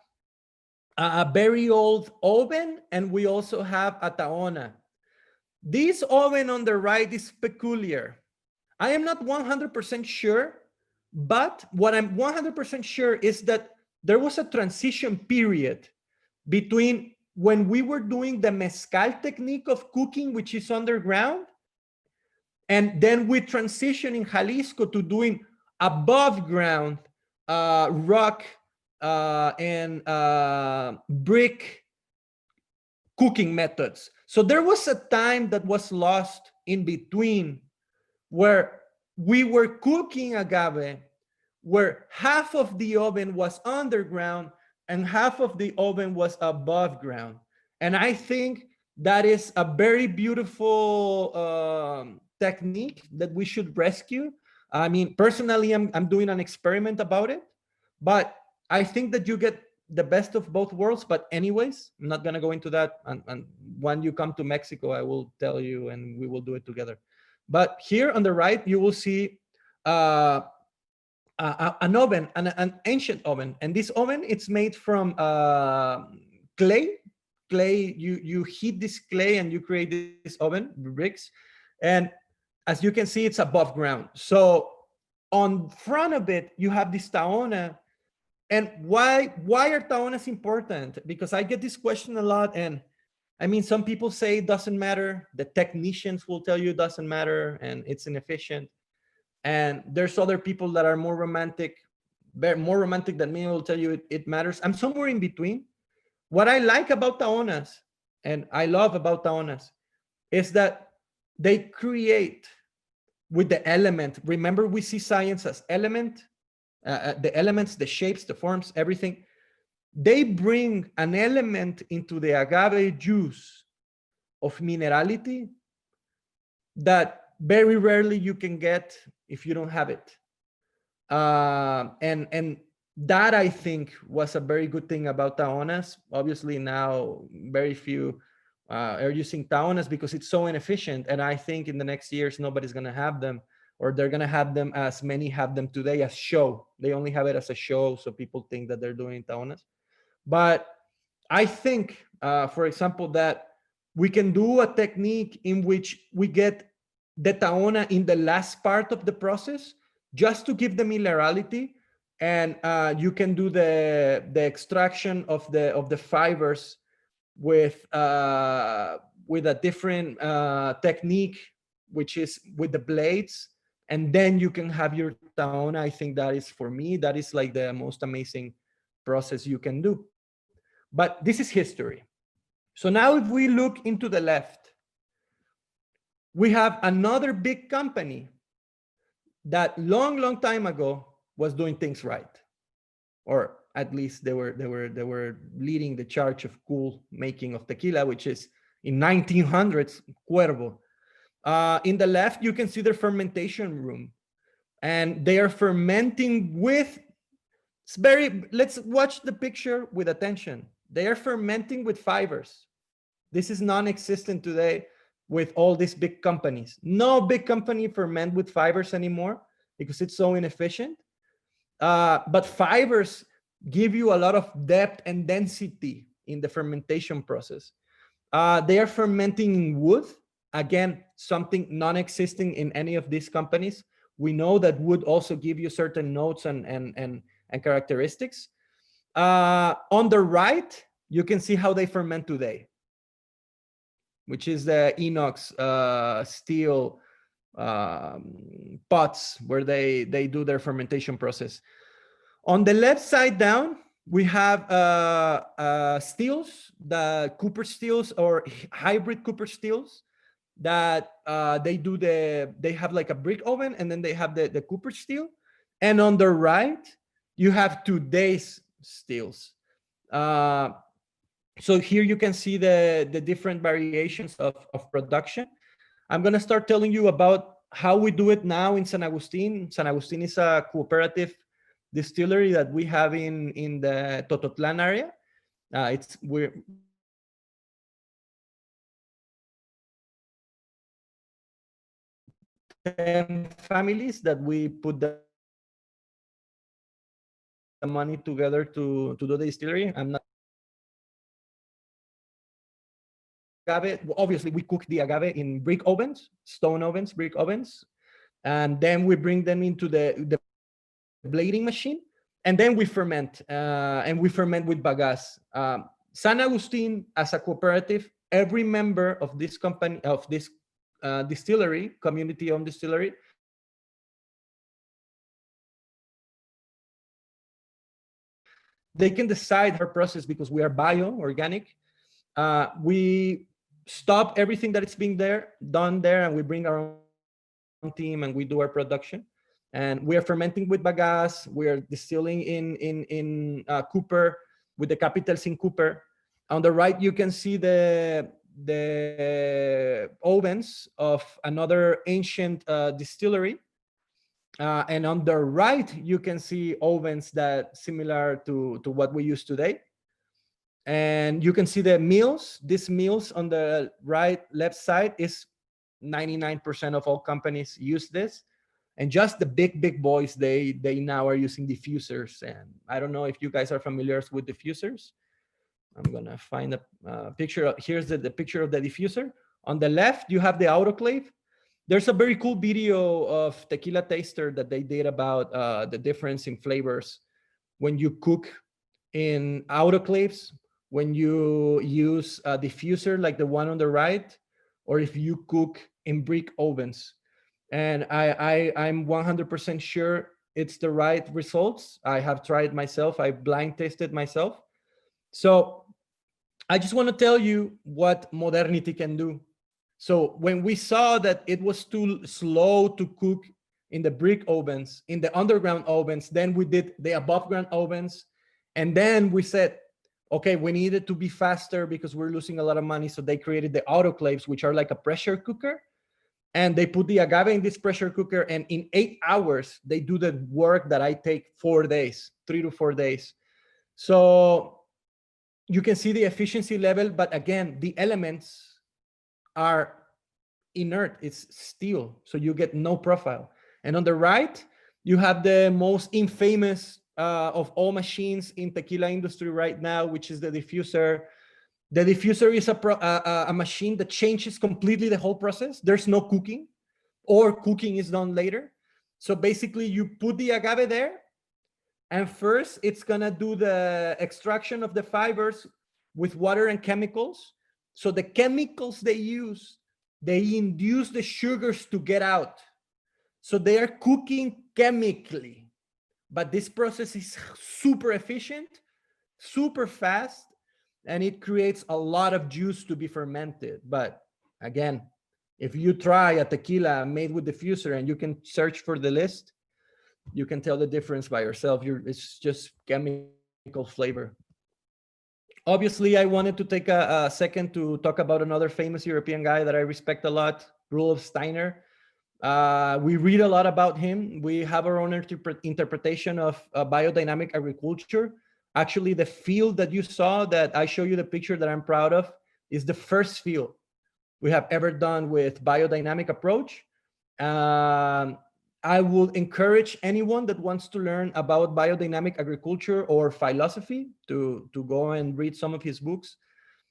Speaker 2: a very old oven, and we also have a taona. This oven on the right is peculiar. I am not 100% sure, but what I'm 100% sure is that there was a transition period between when we were doing the mezcal technique of cooking, which is underground, and then we transitioned in Jalisco to doing above ground rock and brick cooking methods. So there was a time that was lost in between where we were cooking agave, where half of the oven was underground and half of the oven was above ground. And I think that is a very beautiful technique that we should rescue. I mean, personally, I'm doing an experiment about it, but I think that you get the best of both worlds. But anyways, I'm not gonna go into that. And when you come to Mexico, I will tell you and we will do it together. But here on the right, you will see an oven, an ancient oven. And this oven, it's made from clay. You heat this clay and you create this oven, bricks. And as you can see, it's above ground. So on front of it, you have this taona. And why are taonas important? Because I get this question a lot. And I mean, some people say it doesn't matter. The technicians will tell you it doesn't matter and it's inefficient. And there's other people that are more romantic than me, will tell you it matters. I'm somewhere in between. What I like about taonas, and I love about taonas, is that they create with the element. Remember, we see science as element, the elements, the shapes, the forms, everything. They bring an element into the agave juice of minerality that very rarely you can get if you don't have it. And that, I think, was a very good thing about taonas. Obviously now very few are using taonas because it's so inefficient. And I think in the next years, nobody's going to have them, or they're going to have them as many have them today as show. They only have it as a show. So people think that they're doing taonas. But I think, for example, that we can do a technique in which we get the taona in the last part of the process, just to give the minerality, and you can do the extraction of the fibers with with a different technique, which is with the blades, and then you can have your tahona. I think that is, for me, that is like the most amazing process you can do. But this is history. So now if we look into the left, we have another big company that long time ago was doing things right, or at least they were leading the charge of cool making of tequila, which is in 1900s, Cuervo. In the left, you can see their fermentation room, and they are fermenting with, let's watch the picture with attention. They are fermenting with fibers. This is non-existent today with all these big companies. No big company ferment with fibers anymore because it's so inefficient. But fibers give you a lot of depth and density in the fermentation process. They are fermenting in wood. Again, something non-existing in any of these companies. We know that wood also give you certain notes and characteristics. On the right, you can see how they ferment today, which is the inox steel pots where they do their fermentation process. On the left side down, we have steels, the Cooper steels or hybrid Cooper steels that they have like a brick oven, and then they have the Cooper steel. And on the right, you have today's steels. So here you can see the different variations of production. I'm gonna start telling you about how we do it now in San Agustin. San Agustin is a cooperative distillery that we have in the Tototlan area. We're families that we put the money together to do the distillery. I'm not agave. Obviously, we cook the agave in brick ovens, stone ovens, brick ovens, and then we bring them into the blading machine, and then we ferment, and we ferment with bagasse. San Agustin, as a cooperative, every member of this company, of this distillery, community-owned distillery, they can decide her process because we are bio-organic. We stop everything that is being done there, and we bring our own team and we do our production. And we are fermenting with bagasse. We are distilling in Cooper with the capitals in Cooper. On the right, you can see the ovens of another ancient distillery. And on the right, you can see ovens that similar to what we use today. And you can see the mills. These mills on the left side is 99% of all companies use this. And just the big boys, they now are using diffusers. And I don't know if you guys are familiar with diffusers. I'm gonna find a picture. Here's the picture of the diffuser. On the left, you have the autoclave. There's a very cool video of Tequila Taster that they did about the difference in flavors when you cook in autoclaves, when you use a diffuser like the one on the right, or if you cook in brick ovens. And I'm 100% sure it's the right results. I have tried myself. I blind tested myself. So I just want to tell you what modernity can do. So when we saw that it was too slow to cook in the brick ovens, in the underground ovens, then we did the above ground ovens. And then we said, okay, we needed to be faster because we're losing a lot of money. So they created the autoclaves, which are like a pressure cooker. And they put the agave in this pressure cooker. And in 8 hours, they do the work that I take 4 days, 3 to 4 days. So you can see the efficiency level. But again, the elements are inert. It's steel. So you get no profile. And on the right, you have the most infamous of all machines in tequila industry right now, which is the diffuser. The diffuser is a machine that changes completely the whole process. There's no cooking, or cooking is done later. So basically you put the agave there, and first it's gonna do the extraction of the fibers with water and chemicals. So the chemicals they use, they induce the sugars to get out. So they are cooking chemically, but this process is super efficient, super fast, and it creates a lot of juice to be fermented. But again, if you try a tequila made with diffuser, and you can search for the list, you can tell the difference by yourself. It's just chemical flavor. Obviously, I wanted to take a second to talk about another famous European guy that I respect a lot, Rudolf Steiner. We read a lot about him. We have our own interpretation of biodynamic agriculture. Actually, the field that you saw, that I show you the picture that I'm proud of, is the first field we have ever done with biodynamic approach. I will encourage anyone that wants to learn about biodynamic agriculture or philosophy to go and read some of his books.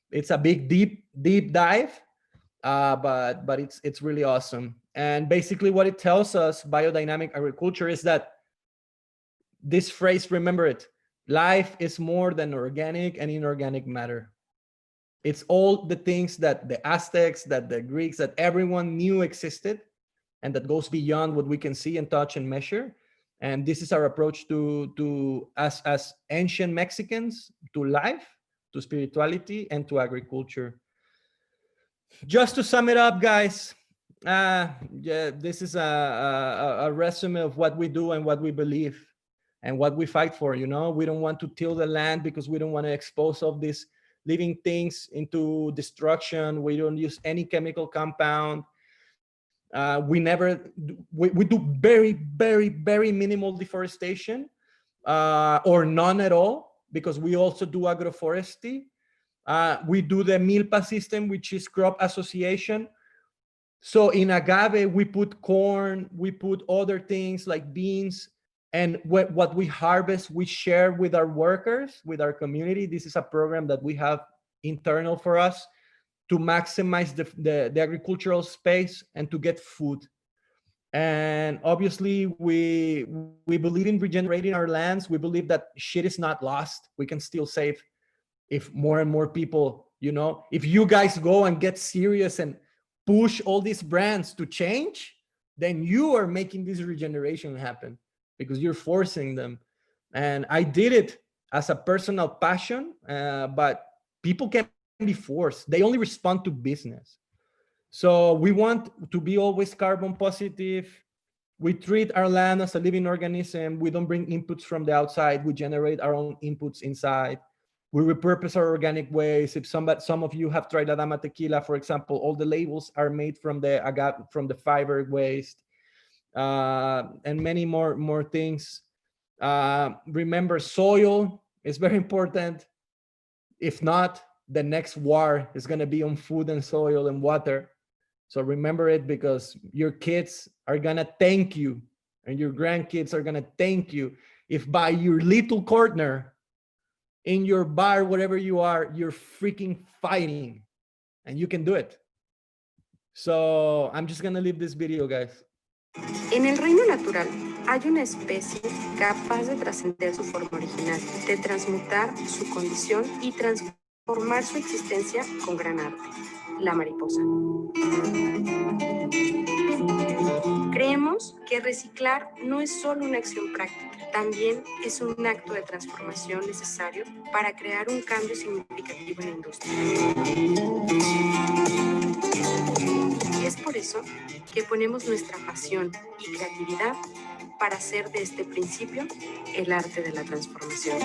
Speaker 2: It's a big, deep dive, but it's really awesome. And basically what it tells us, biodynamic agriculture, is that this phrase, remember it, life is more than organic and inorganic matter. It's all the things that the Aztecs, that the Greeks, that everyone knew existed, and that goes beyond what we can see and touch and measure. And this is our approach to as ancient Mexicans, to life, to spirituality, and to agriculture. Just to sum it up, guys, this is a resume of what we do and what we believe and what we fight for. You know, we don't want to till the land because we don't want to expose all these living things into destruction. We don't use any chemical compound. We do very minimal deforestation, or none at all, because we also do agroforestry. We do the Milpa system, which is crop association. So in Agave, we put corn, we put other things like beans, and what we harvest, we share with our workers, with our community. This is a program that we have internal for us to maximize the agricultural space and to get food. And obviously, we believe in regenerating our lands. We believe that shit is not lost. We can still save if more and more people, you know, if you guys go and get serious and push all these brands to change, then you are making this regeneration happen because you're forcing them. And I did it as a personal passion, but people can't be forced. They only respond to business. So we want to be always carbon positive. We treat our land as a living organism. We don't bring inputs from the outside. We generate our own inputs inside. We repurpose our organic waste. If some of you have tried Adama tequila, for example, all the labels are made from the agave, from the fiber waste, and many more things. Remember, soil is very important. If not, the next war is going to be on food and soil and water. So remember it, because your kids are going to thank you and your grandkids are going to thank you if by your little corner in your bar, whatever you are, you're freaking fighting, and you can do it. So I'm just going to leave this video, guys.
Speaker 1: En el reino natural hay una especie capaz de trascender su forma original, de transmutar su condición y transformar su existencia con gran arte, la mariposa. Creemos que reciclar no es solo una acción práctica, también es un acto de transformación necesario para crear un cambio significativo en la industria. Es por eso que ponemos nuestra pasión y creatividad para hacer de este principio el arte de la transformación.